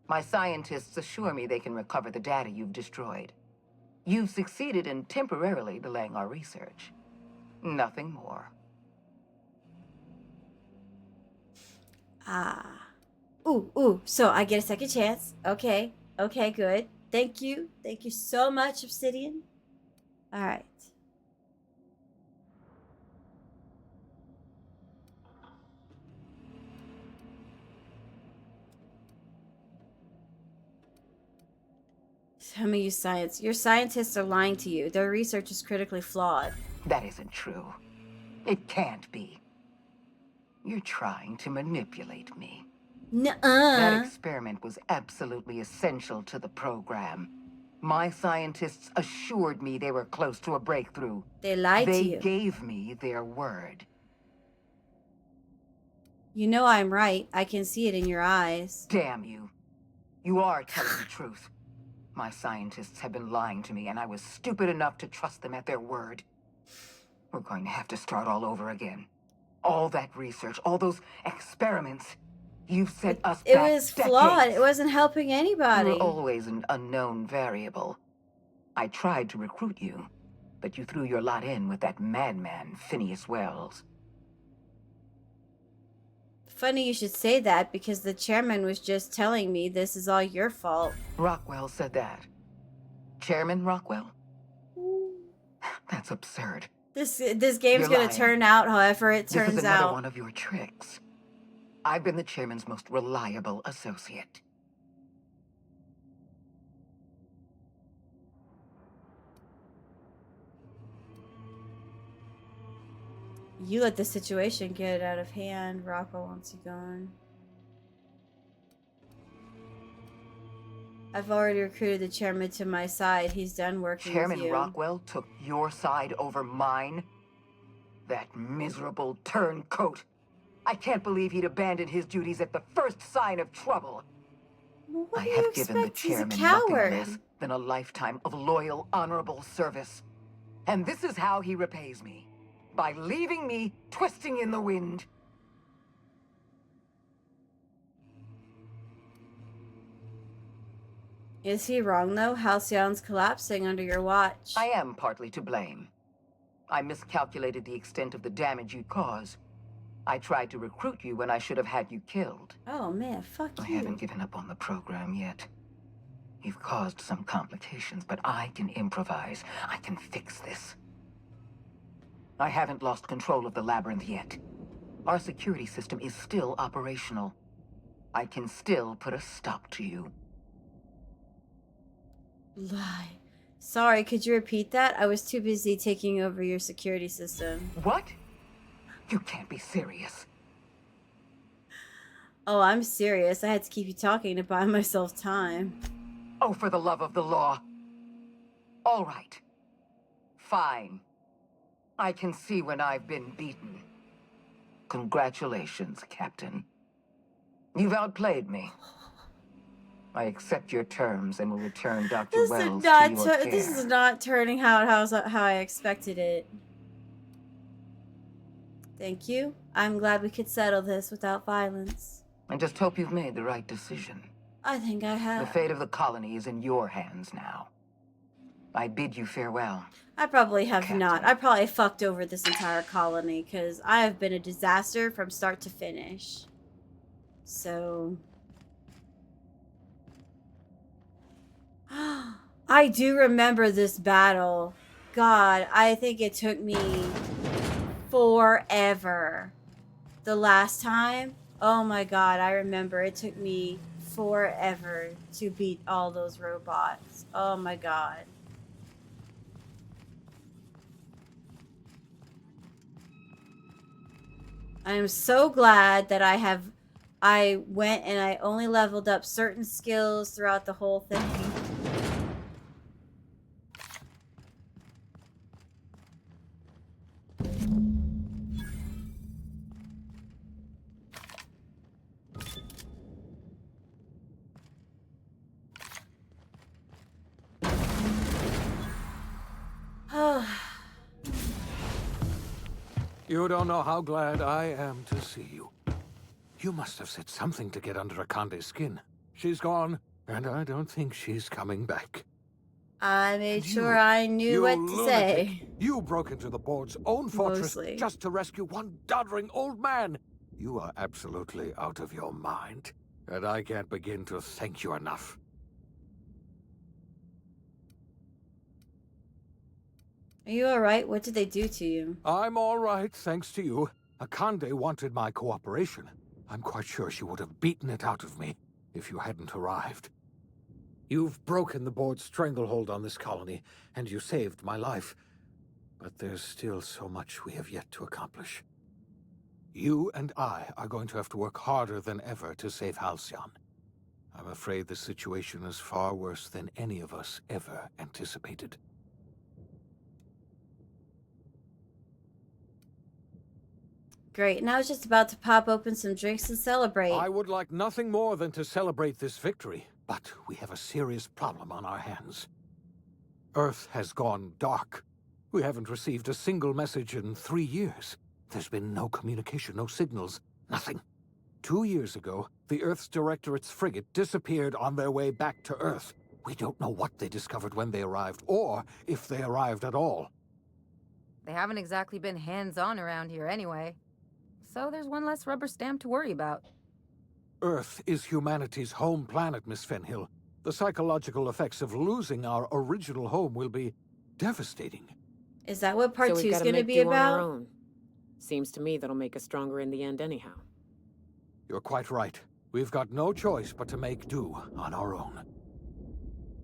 Speaker 14: My scientists assure me they can recover the data you've destroyed. You've succeeded in temporarily delaying our research. Nothing more.
Speaker 1: Ah. Ooh. So I get a second chance. Okay. Okay, good. Thank you. Thank you so much, Obsidian. All right. Some of you your scientists are lying to you. Their research is critically flawed.
Speaker 14: That isn't true. It can't be. You're trying to manipulate me.
Speaker 1: Nuh-uh.
Speaker 14: That experiment was absolutely essential to the program. My scientists assured me they were close to a breakthrough.
Speaker 1: They lied to you.
Speaker 14: They gave me their word.
Speaker 1: You know I'm right. I can see it in your eyes.
Speaker 14: Damn you. You are telling the truth. My scientists have been lying to me, and I was stupid enough to trust them at their word. We're going to have to start all over again. All that research, all those experiments. You've set us back
Speaker 1: It was flawed.
Speaker 14: decades.
Speaker 1: It wasn't helping anybody.
Speaker 14: You're always an unknown variable. I tried to recruit you, but you threw your lot in with that madman, Phineas Wells.
Speaker 1: Funny you should say that, because the chairman was just telling me this is all your fault.
Speaker 14: Rockwell said that. Chairman Rockwell? That's absurd.
Speaker 1: This game's
Speaker 14: You're
Speaker 1: gonna
Speaker 14: lying.
Speaker 1: turn out however it turns
Speaker 14: This is another
Speaker 1: out.
Speaker 14: one of your tricks. I've been the chairman's most reliable associate.
Speaker 1: You let the situation get out of hand. Rockwell wants you gone. I've already recruited the chairman to my side. He's done working
Speaker 14: Chairman
Speaker 1: with you.
Speaker 14: Rockwell took your side over mine? That miserable turncoat. I can't believe he'd abandoned his duties at the first sign of trouble.
Speaker 1: Well, what
Speaker 14: I
Speaker 1: do you
Speaker 14: have given the
Speaker 1: expect? He's a
Speaker 14: chairman nothing
Speaker 1: coward.
Speaker 14: less than a lifetime of loyal, honorable service. And this is how he repays me. By leaving me twisting in the wind.
Speaker 1: Is he wrong, though? Halcyon's collapsing under your watch.
Speaker 14: I am partly to blame. I miscalculated the extent of the damage you'd cause. I tried to recruit you when I should have had you killed.
Speaker 1: Oh, man, fuck
Speaker 14: I
Speaker 1: you.
Speaker 14: haven't given up on the program yet. You've caused some complications, but I can improvise. I can fix this. I haven't lost control of the labyrinth yet. Our security system is still operational. I can still put a stop to you.
Speaker 1: Lie. Sorry, could you repeat that? I was too busy taking over your security system.
Speaker 14: What? You can't be serious.
Speaker 1: Oh, I'm serious. I had to keep you talking to buy myself time.
Speaker 14: Oh, for the love of the law. All right. Fine. I can see when I've been beaten. Congratulations, Captain. You've outplayed me. I accept your terms and will return Dr. Wells to your care.
Speaker 1: This is not turning out how I expected it. Thank you. I'm glad we could settle this without violence.
Speaker 14: I just hope you've made the right decision.
Speaker 1: I think I have.
Speaker 14: The fate of the colony is in your hands now. I bid you farewell.
Speaker 1: I probably have
Speaker 14: Captain.
Speaker 1: not. I probably fucked over this entire colony because I have been a disaster from start to finish. So... I do remember this battle. God, I think it took me forever. The last time, oh my God, I remember it took me forever to beat all those robots. Oh my God. I am so glad that I went and I only leveled up certain skills throughout the whole thing.
Speaker 3: You don't know how glad I am to see you. You must have said something to get under Akande's skin. She's gone, and I don't think she's coming back.
Speaker 1: I made sure I knew what to say.
Speaker 3: You broke into the board's own fortress
Speaker 1: Mostly.
Speaker 3: just to rescue one doddering old man. You are absolutely out of your mind, and I can't begin to thank you enough.
Speaker 1: Are you alright? What did they do to you?
Speaker 3: I'm all right, thanks to you. Akande wanted my cooperation. I'm quite sure she would have beaten it out of me if you hadn't arrived. You've broken the board's stranglehold on this colony, and you saved my life. But there's still so much we have yet to accomplish. You and I are going to have to work harder than ever to save Halcyon. I'm afraid the situation is far worse than any of us ever anticipated.
Speaker 1: Great, and I was just about to pop open some drinks and celebrate.
Speaker 3: I would like nothing more than to celebrate this victory, but we have a serious problem on our hands. Earth has gone dark. We haven't received a single message in 3 years. There's been no communication, no signals, nothing. 2 years ago, the Earth's Directorate's frigate disappeared on their way back to Earth. We don't know what they discovered when they arrived, or if they arrived at all.
Speaker 5: They haven't exactly been hands-on around here anyway. So there's one less rubber stamp to worry about.
Speaker 3: Earth is humanity's home planet, Miss Fenhill. The psychological effects of losing our original home will be devastating.
Speaker 1: Is that what part
Speaker 6: So
Speaker 1: 2
Speaker 6: we've
Speaker 1: is
Speaker 6: gotta
Speaker 1: going to
Speaker 6: make
Speaker 1: be
Speaker 6: do on our
Speaker 1: about?
Speaker 6: own. Seems to me that'll make us stronger in the end anyhow.
Speaker 3: You're quite right. We've got no choice but to make do on our own.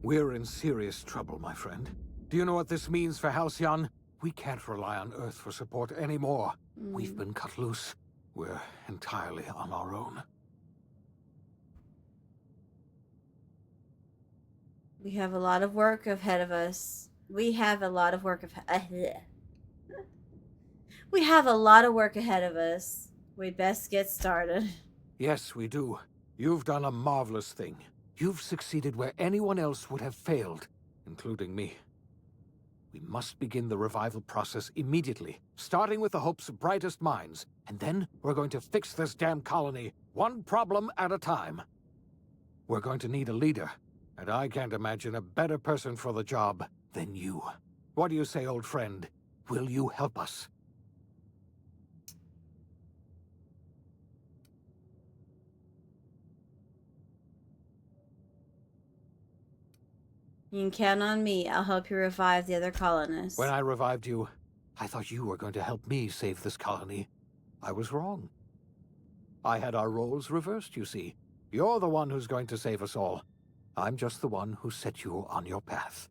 Speaker 3: We're in serious trouble, my friend. Do you know what this means for Halcyon? We can't rely on Earth for support anymore. We've been cut loose. We're entirely on our own.
Speaker 1: We have a lot of work ahead of us. We have a lot of work We have a lot of work ahead of us. We'd best get started.
Speaker 3: Yes, we do. You've done a marvelous thing. You've succeeded where anyone else would have failed, including me. We must begin the revival process immediately, starting with the hope's brightest minds, and then we're going to fix this damn colony, one problem at a time. We're going to need a leader, and I can't imagine a better person for the job than you. What do you say, old friend? Will you help us?
Speaker 1: You can count on me. I'll help you revive the other colonists.
Speaker 3: When I revived you, I thought you were going to help me save this colony. I was wrong. I had our roles reversed, you see. You're the one who's going to save us all. I'm just the one who set you on your path.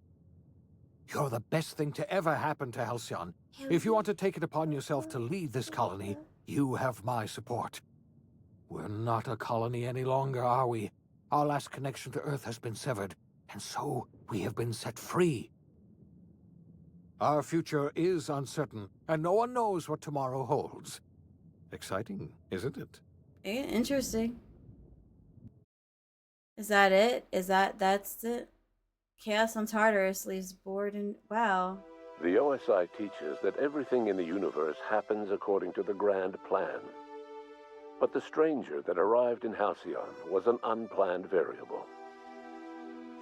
Speaker 3: You're the best thing to ever happen to Halcyon. If you want to take it upon yourself to lead this colony, you have my support. We're not a colony any longer, are we? Our last connection to Earth has been severed, and so we have been set free. Our future is uncertain, and no one knows what tomorrow holds. Exciting, isn't it?
Speaker 1: Interesting. Is that it? That's it? Chaos on Tartarus leaves bored and... Wow.
Speaker 15: The OSI teaches that everything in the universe happens according to the grand plan. But the stranger that arrived in Halcyon was an unplanned variable.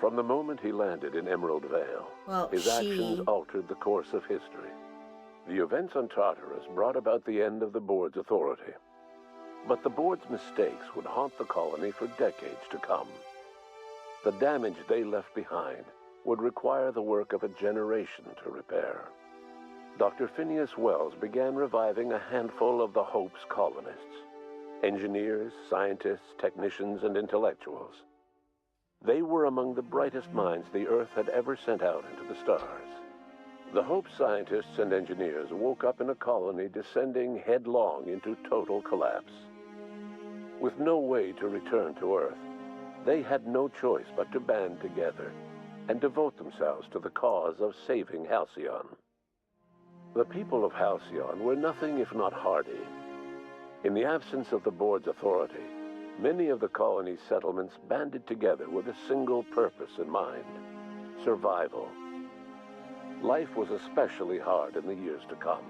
Speaker 15: From the moment he landed in Emerald Vale, his actions altered the course of history. The events on Tartarus brought about the end of the board's authority. But the board's mistakes would haunt the colony for decades to come. The damage they left behind would require the work of a generation to repair. Dr. Phineas Wells began reviving a handful of the Hope's colonists. Engineers, scientists, technicians, and intellectuals. They were among the brightest minds the Earth had ever sent out into the stars. The Hope scientists and engineers woke up in a colony descending headlong into total collapse. With no way to return to Earth, they had no choice but to band together and devote themselves to the cause of saving Halcyon. The people of Halcyon were nothing if not hardy. In the absence of the board's authority, many of the colony's settlements banded together with a single purpose in mind: survival. Life was especially hard in the years to come.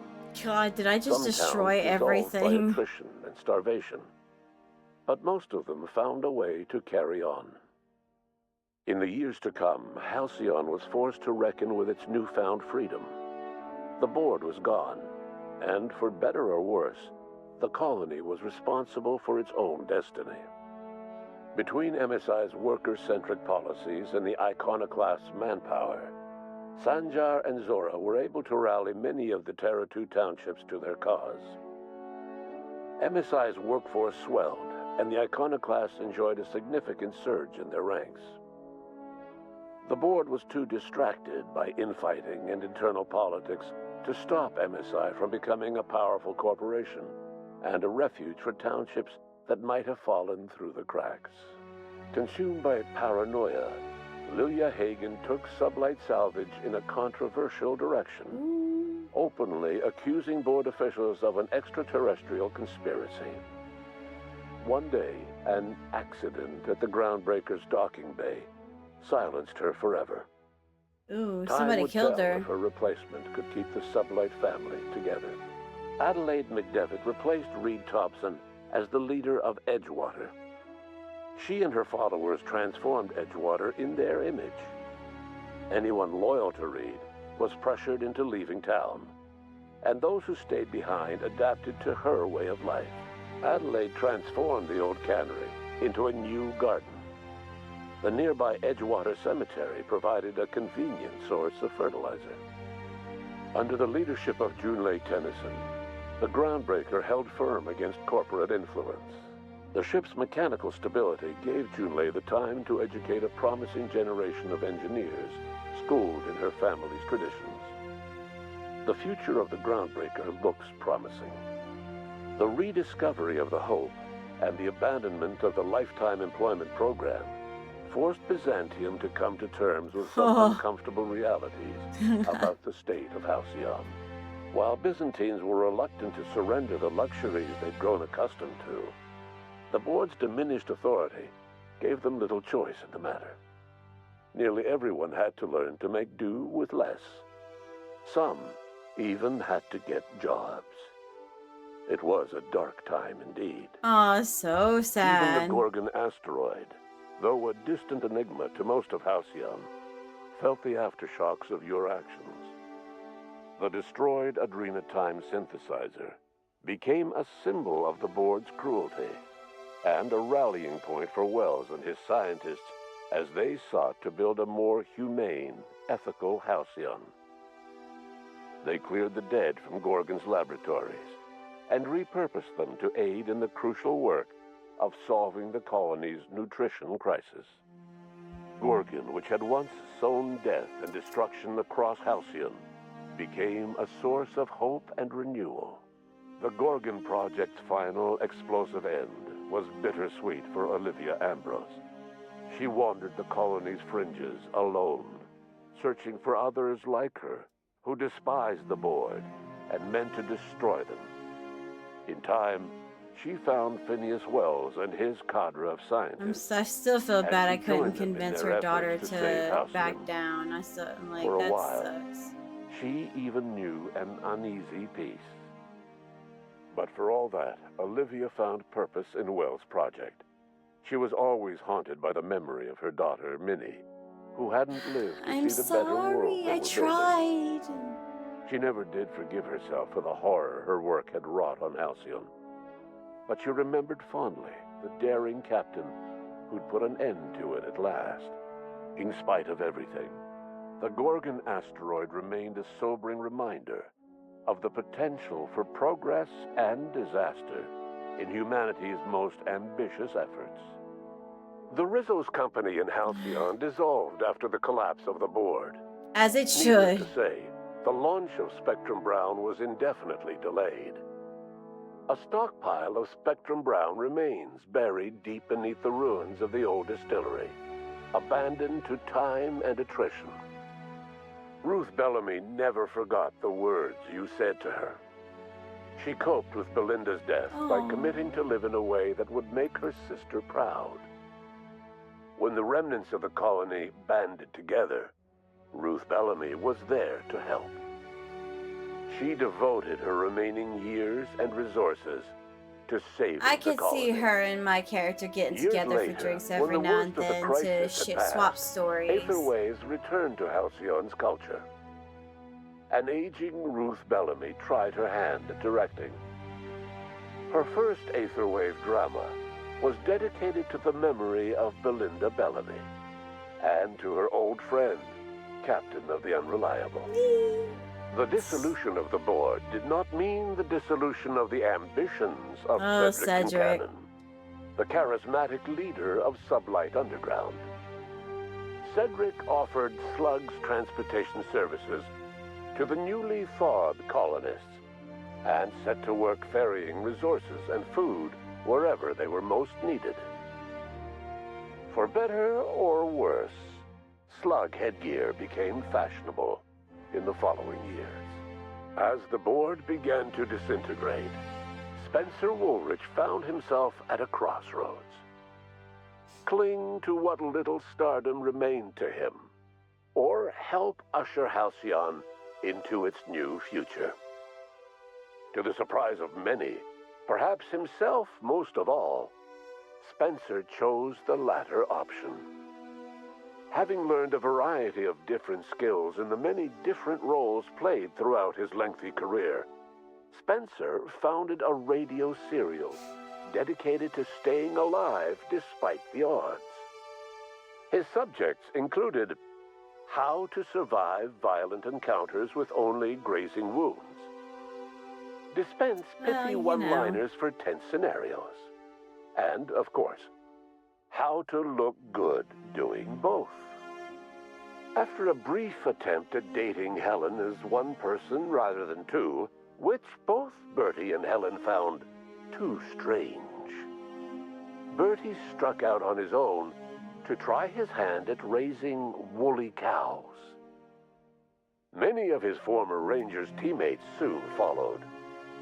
Speaker 1: God, did I just destroy everything?
Speaker 15: By attrition and starvation. But most of them found a way to carry on. In the years to come, Halcyon was forced to reckon with its newfound freedom. The board was gone, and for better or worse, the colony was responsible for its own destiny. Between MSI's worker-centric policies and the iconoclast's manpower, Sanjar and Zora were able to rally many of the Terra 2 townships to their cause. MSI's workforce swelled, and the iconoclasts enjoyed a significant surge in their ranks. The board was too distracted by infighting and internal politics to stop MSI from becoming a powerful corporation and a refuge for townships that might have fallen through the cracks. Consumed by paranoia, Lilia Hagen took Sublight Salvage in a controversial direction, openly accusing board officials of an extraterrestrial conspiracy. One day, an accident at the Groundbreaker's docking bay silenced her forever.
Speaker 1: Ooh, somebody killed her.
Speaker 15: If her replacement could keep the Sublight family together. Adelaide McDevitt replaced Reed Thompson as the leader of Edgewater. She and her followers transformed Edgewater in their image. Anyone loyal to Reed was pressured into leaving town, and those who stayed behind adapted to her way of life. Adelaide transformed the old cannery into a new garden. The nearby Edgewater Cemetery provided a convenient source of fertilizer. Under the leadership of Junlei Tennyson, the Groundbreaker held firm against corporate influence. The ship's mechanical stability gave Junlei the time to educate a promising generation of engineers schooled in her family's traditions. The future of the Groundbreaker looks promising. The rediscovery of the Hope and the abandonment of the lifetime employment program forced Byzantium to come to terms with some uncomfortable realities about the state of Halcyon. While Byzantines were reluctant to surrender the luxuries they'd grown accustomed to, the board's diminished authority gave them little choice in the matter. Nearly everyone had to learn to make do with less. Some even had to get jobs. It was a dark time indeed.
Speaker 1: Aw, so sad.
Speaker 15: Even the Gorgon asteroid, though a distant enigma to most of Halcyon, felt the aftershocks of your actions. The destroyed Adrenatime synthesizer became a symbol of the board's cruelty, and a rallying point for Wells and his scientists as they sought to build a more humane, ethical halcyon. They cleared the dead from Gorgon's laboratories and repurposed them to aid in the crucial work of solving the colony's nutrition crisis. Gorgon, which had once sown death and destruction across Halcyon, became a source of hope and renewal. The Gorgon Project's final explosive end was bittersweet for Olivia Ambrose. She wandered the colony's fringes alone, searching for others like her who despised the board and meant to destroy them. In time, she found Phineas Wells and his cadre of scientists.
Speaker 1: I still feel bad I
Speaker 15: she
Speaker 1: couldn't
Speaker 15: joined them in
Speaker 1: convince
Speaker 15: their
Speaker 1: her daughter
Speaker 15: efforts to
Speaker 1: to
Speaker 15: save Halcyon.
Speaker 1: back down. I'm like,
Speaker 15: For a
Speaker 1: that
Speaker 15: while,
Speaker 1: sucks.
Speaker 15: she even knew an uneasy peace. But for all that, Olivia found purpose in Wells' project. She was always haunted by the memory of her daughter, Minnie, who hadn't lived to
Speaker 1: I'm
Speaker 15: see the better world
Speaker 1: sorry,
Speaker 15: they
Speaker 1: I
Speaker 15: were building.
Speaker 1: tried.
Speaker 15: She never did forgive herself for the horror her work had wrought on Halcyon. But she remembered fondly the daring captain who'd put an end to it at last. In spite of everything, the Gorgon asteroid remained a sobering reminder of the potential for progress and disaster in humanity's most ambitious efforts. The Rizzo's company in Halcyon dissolved after the collapse of the board.
Speaker 1: As it
Speaker 15: Needless
Speaker 1: should.
Speaker 15: to say, the launch of Spectrum Brown was indefinitely delayed. A stockpile of Spectrum Brown remains buried deep beneath the ruins of the old distillery, abandoned to time and attrition. Ruth Bellamy never forgot the words you said to her. She coped with Belinda's death by committing to live in a way that would make her sister proud. When the remnants of the colony banded together, Ruth Bellamy was there to help. She devoted her remaining years and resources to saving
Speaker 1: I
Speaker 15: the
Speaker 1: could
Speaker 15: colony.
Speaker 1: see her and my character getting
Speaker 15: Years
Speaker 1: together
Speaker 15: later,
Speaker 1: for drinks
Speaker 15: when
Speaker 1: every
Speaker 15: the
Speaker 1: now and
Speaker 15: worst of the
Speaker 1: then to
Speaker 15: crisis had passed,
Speaker 1: swap stories.
Speaker 15: Aetherways returned to Halcyon's culture. An aging Ruth Bellamy tried her hand at directing. Her first Aetherwave drama was dedicated to the memory of Belinda Bellamy and to her old friend, Captain of the Unreliable. The dissolution of the board did not mean the dissolution of the ambitions of Cedric Kincannon, the charismatic leader of Sublight Underground. Cedric offered Slug's transportation services to the newly thawed colonists and set to work ferrying resources and food wherever they were most needed. For better or worse, slug headgear became fashionable in the following years. As the board began to disintegrate, Spencer Woolrich found himself at a crossroads. Cling to what little stardom remained to him, or help usher Halcyon into its new future. To the surprise of many, perhaps himself most of all, Spencer chose the latter option. Having learned a variety of different skills in the many different roles played throughout his lengthy career, Spencer founded a radio serial dedicated to staying alive despite the odds. His subjects included how to survive violent encounters with only grazing wounds, dispense pithy one-liners for tense scenarios, and, of course, how to look good doing both. After a brief attempt at dating Helen as one person rather than two, which both Bertie and Helen found too strange, Bertie struck out on his own to try his hand at raising woolly cows. Many of his former Rangers teammates soon followed,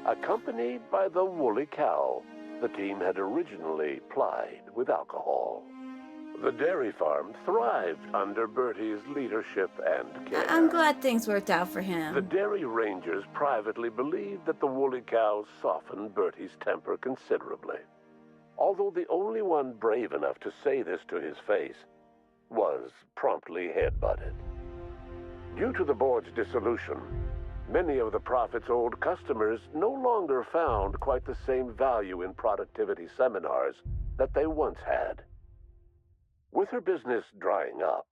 Speaker 15: accompanied by the woolly cow the team had originally plied with alcohol. The dairy farm thrived under Bertie's leadership and care.
Speaker 1: I'm glad things worked out for him.
Speaker 15: The dairy rangers privately believed that the woolly cows softened Bertie's temper considerably, although the only one brave enough to say this to his face was promptly headbutted. Due to the board's dissolution, many of the Prophet's old customers no longer found quite the same value in productivity seminars that they once had. With her business drying up,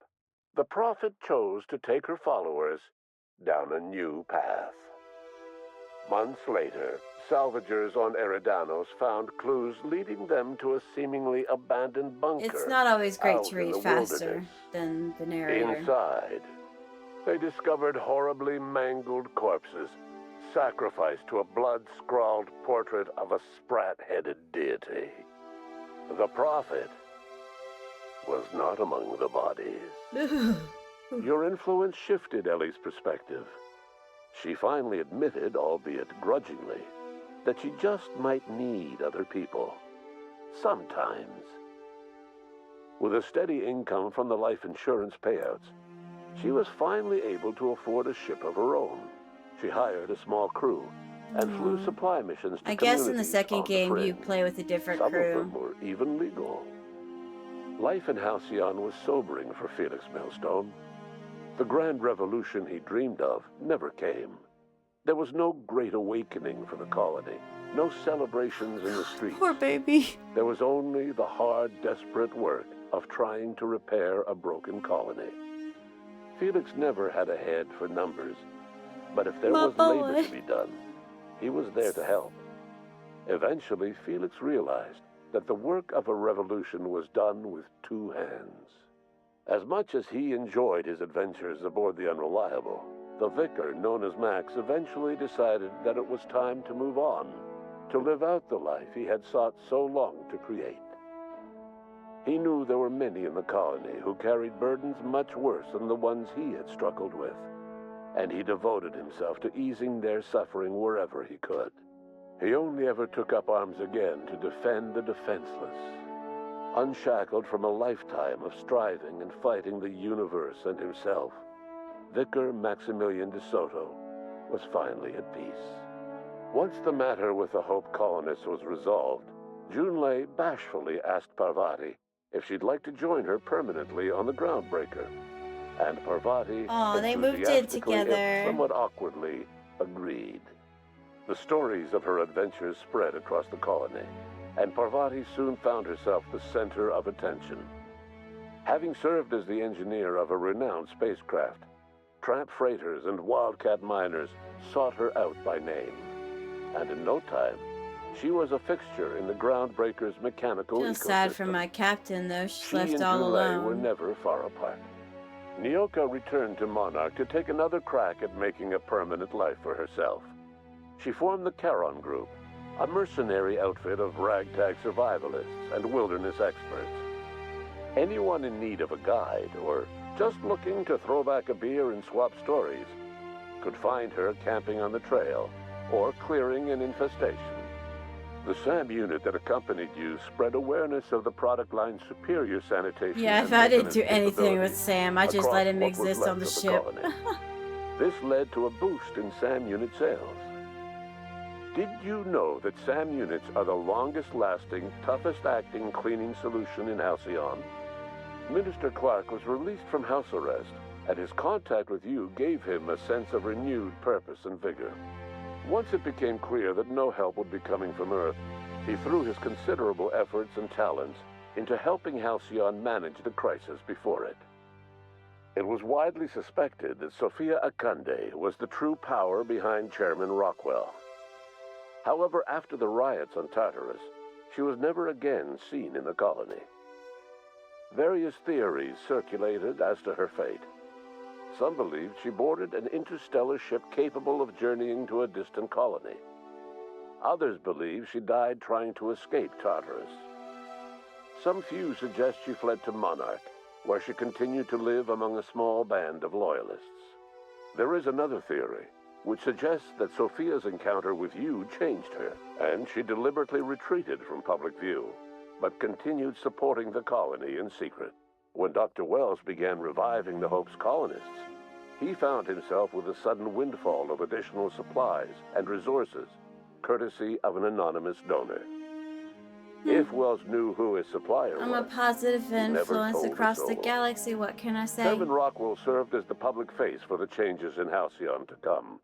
Speaker 15: the Prophet chose to take her followers down a new path. Months later, salvagers on Eridanos found clues leading them to a seemingly abandoned bunker.
Speaker 1: It's not always great
Speaker 15: out
Speaker 1: to
Speaker 15: in
Speaker 1: read
Speaker 15: the
Speaker 1: faster
Speaker 15: wilderness.
Speaker 1: than the narrator.
Speaker 15: Inside, they discovered horribly mangled corpses, sacrificed to a blood-scrawled portrait of a sprat-headed deity. The Prophet was not among the bodies. Your influence shifted Ellie's perspective. She finally admitted, albeit grudgingly, that she just might need other people. Sometimes. With a steady income from the life insurance payouts, she was finally able to afford a ship of her own. She hired a small crew and flew supply missions to
Speaker 1: I guess in the
Speaker 15: communities
Speaker 1: second
Speaker 15: on the
Speaker 1: game you
Speaker 15: fringe.
Speaker 1: play with a different
Speaker 15: Some
Speaker 1: crew.
Speaker 15: of them were even legal. Life in Halcyon was sobering for Felix Millstone. The grand revolution he dreamed of never came. There was no great awakening for the colony, no celebrations in the streets.
Speaker 1: Poor baby.
Speaker 15: There was only the hard, desperate work of trying to repair a broken colony. Felix never had a head for numbers, but if there was labor to be done, he was there to help. Eventually, Felix realized that the work of a revolution was done with two hands. As much as he enjoyed his adventures aboard the Unreliable, the vicar, known as Max, eventually decided that it was time to move on, to live out the life he had sought so long to create. He knew there were many in the colony who carried burdens much worse than the ones he had struggled with, and he devoted himself to easing their suffering wherever he could. He only ever took up arms again to defend the defenseless. Unshackled from a lifetime of striving and fighting the universe and himself, Vicar Maximilian de Soto was finally at peace. Once the matter with the Hope colonists was resolved, Junlei bashfully asked Parvati if she'd like to join her permanently on the Groundbreaker, and Parvati
Speaker 1: They moved in
Speaker 15: enthusiastically and
Speaker 1: together.
Speaker 15: somewhat awkwardly agreed. The stories of her adventures spread across the colony, and Parvati soon found herself the center of attention. Having served as the engineer of a renowned spacecraft, tramp freighters and wildcat miners sought her out by name, and in no time, she was a fixture in the Groundbreaker's mechanical
Speaker 1: I feel
Speaker 15: ecosystem.
Speaker 1: sad for my captain though. She's
Speaker 15: She
Speaker 1: left
Speaker 15: and
Speaker 1: all
Speaker 15: Junlei were
Speaker 1: alone.
Speaker 15: never far apart. Nyoka returned to Monarch to take another crack at making a permanent life for herself. She formed the Charon Group, a mercenary outfit of ragtag survivalists and wilderness experts. Anyone in need of a guide or just looking to throw back a beer and swap stories could find her camping on the trail or clearing an infestation. The SAM unit that accompanied you spread awareness of the product line's superior sanitation.
Speaker 1: Yeah, if
Speaker 15: and
Speaker 1: I didn't
Speaker 15: maintenance
Speaker 1: do anything with
Speaker 15: capabilities
Speaker 1: Sam, I just
Speaker 15: across
Speaker 1: let him
Speaker 15: what was
Speaker 1: exist on the
Speaker 15: left of
Speaker 1: ship.
Speaker 15: colony. This led to a boost in SAM unit sales. Did you know that SAM units are the longest-lasting, toughest-acting cleaning solution in Halcyon? Minister Clark was released from house arrest, and his contact with you gave him a sense of renewed purpose and vigor. Once it became clear that no help would be coming from Earth, he threw his considerable efforts and talents into helping Halcyon manage the crisis before it. It was widely suspected that Sophia Akande was the true power behind Chairman Rockwell. However, after the riots on Tartarus, she was never again seen in the colony. Various theories circulated as to her fate. Some believed she boarded an interstellar ship capable of journeying to a distant colony. Others believe she died trying to escape Tartarus. Some few suggest she fled to Monarch, where she continued to live among a small band of loyalists. There is another theory, which suggests that Sophia's encounter with you changed her, and she deliberately retreated from public view, but continued supporting the colony in secret. When Dr. Wells began reviving the Hope's colonists, he found himself with a sudden windfall of additional supplies and resources, courtesy of an anonymous donor. If Wells knew who his supplier
Speaker 1: I'm
Speaker 15: was,
Speaker 1: a positive
Speaker 15: he never
Speaker 1: influence
Speaker 15: told a
Speaker 1: across the
Speaker 15: soul.
Speaker 1: galaxy. What can I say?
Speaker 15: Chairman Rockwell served as the public face for the changes in Halcyon to come.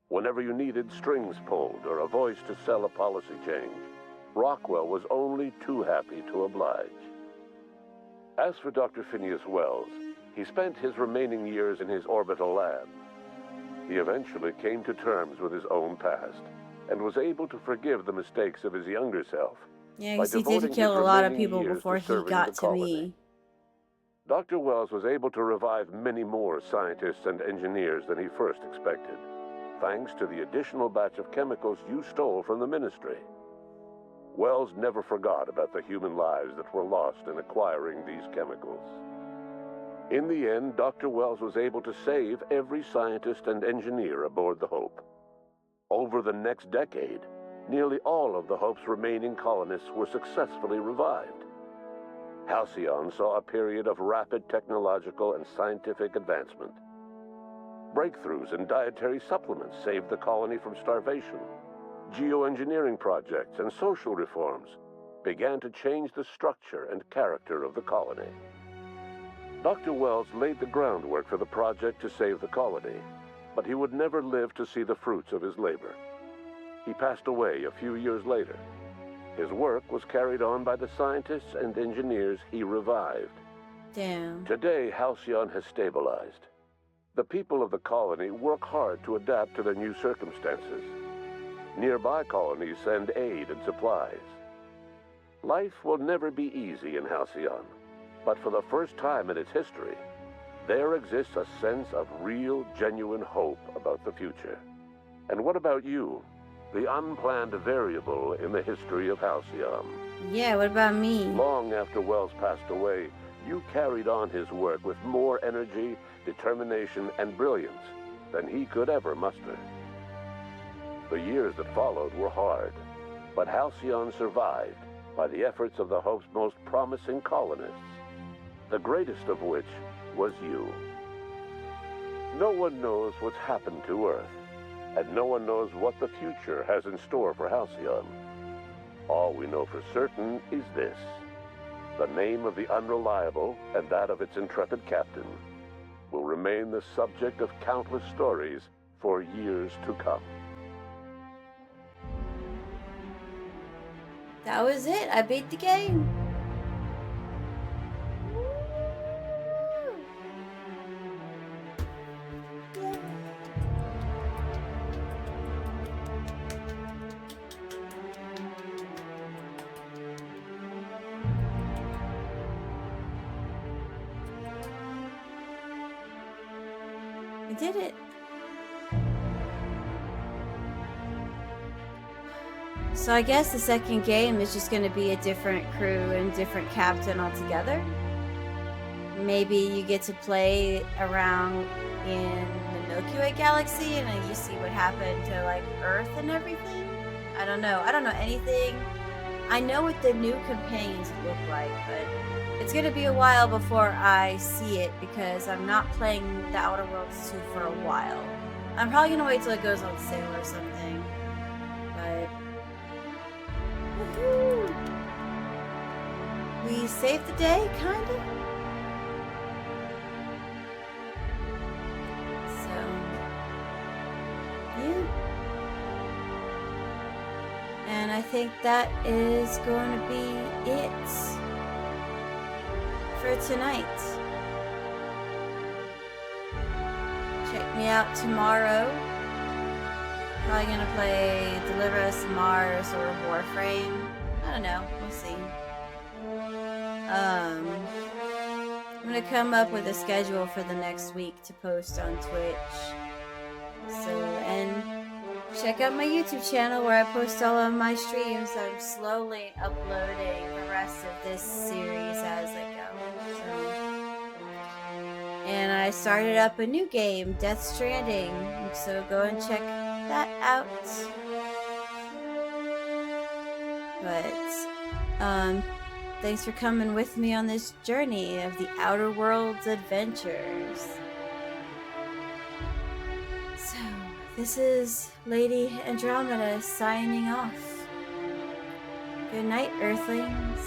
Speaker 15: Whenever you needed strings pulled or a voice to sell a policy change, Rockwell was only too happy to oblige. As for Dr. Phineas Wells, he spent his remaining years in his orbital lab. He eventually came to terms with his own past and was able to forgive the mistakes of his younger self.
Speaker 1: Yeah,
Speaker 15: by
Speaker 1: because he did
Speaker 15: devoting
Speaker 1: kill
Speaker 15: his
Speaker 1: a lot of
Speaker 15: remaining
Speaker 1: people
Speaker 15: years
Speaker 1: before
Speaker 15: to
Speaker 1: he
Speaker 15: serving
Speaker 1: got
Speaker 15: the
Speaker 1: to
Speaker 15: colony.
Speaker 1: me.
Speaker 15: Dr. Wells was able to revive many more scientists and engineers than he first expected, thanks to the additional batch of chemicals you stole from the Ministry. Wells never forgot about the human lives that were lost in acquiring these chemicals. In the end, Dr. Wells was able to save every scientist and engineer aboard the Hope. Over the next decade, nearly all of the Hope's remaining colonists were successfully revived. Halcyon saw a period of rapid technological and scientific advancement. Breakthroughs in dietary supplements saved the colony from starvation. Geoengineering projects and social reforms began to change the structure and character of the colony. Dr. Wells laid the groundwork for the project to save the colony, but he would never live to see the fruits of his labor. He passed away a few years later. His work was carried on by the scientists and engineers he revived.
Speaker 1: Damn.
Speaker 15: Today, Halcyon has stabilized. The people of the colony work hard to adapt to the new circumstances. Nearby colonies send aid and supplies. Life will never be easy in Halcyon, but for the first time in its history, there exists a sense of real, genuine hope about the future. And what about you? The unplanned variable in the history of Halcyon.
Speaker 1: Yeah, what about me?
Speaker 15: Long after Wells passed away, you carried on his work with more energy, determination, and brilliance than he could ever muster. The years that followed were hard, but Halcyon survived by the efforts of the Hope's most promising colonists, the greatest of which was you. No one knows what's happened to Earth, and no one knows what the future has in store for Halcyon. All we know for certain is this: the name of the Unreliable and that of its intrepid captain will remain the subject of countless stories for years to come.
Speaker 1: That was it. I beat the game. I did it. So I guess the second game is just going to be a different crew and different captain altogether. Maybe you get to play around in the Milky Way galaxy and then you see what happened to like Earth and everything. I don't know. I don't know anything. I know what the new companions look like, but it's going to be a while before I see it because I'm not playing the Outer Worlds 2 for a while. I'm probably going to wait till it goes on sale or something. But woohoo! We saved the day, kind of. So, yeah. And I think that is going to be it for tonight. Check me out tomorrow. Probably gonna play Deliver Us to Mars or Warframe. I don't know. We'll see. I'm gonna come up with a schedule for the next week to post on Twitch. So, and check out my YouTube channel where I post all of my streams. I'm slowly uploading the rest of this series as I go. And I started up a new game, Death Stranding. So go and check that out. But thanks for coming with me on this journey of the Outer Worlds adventures. So this is Lady Andromeda signing off. Good night, Earthlings.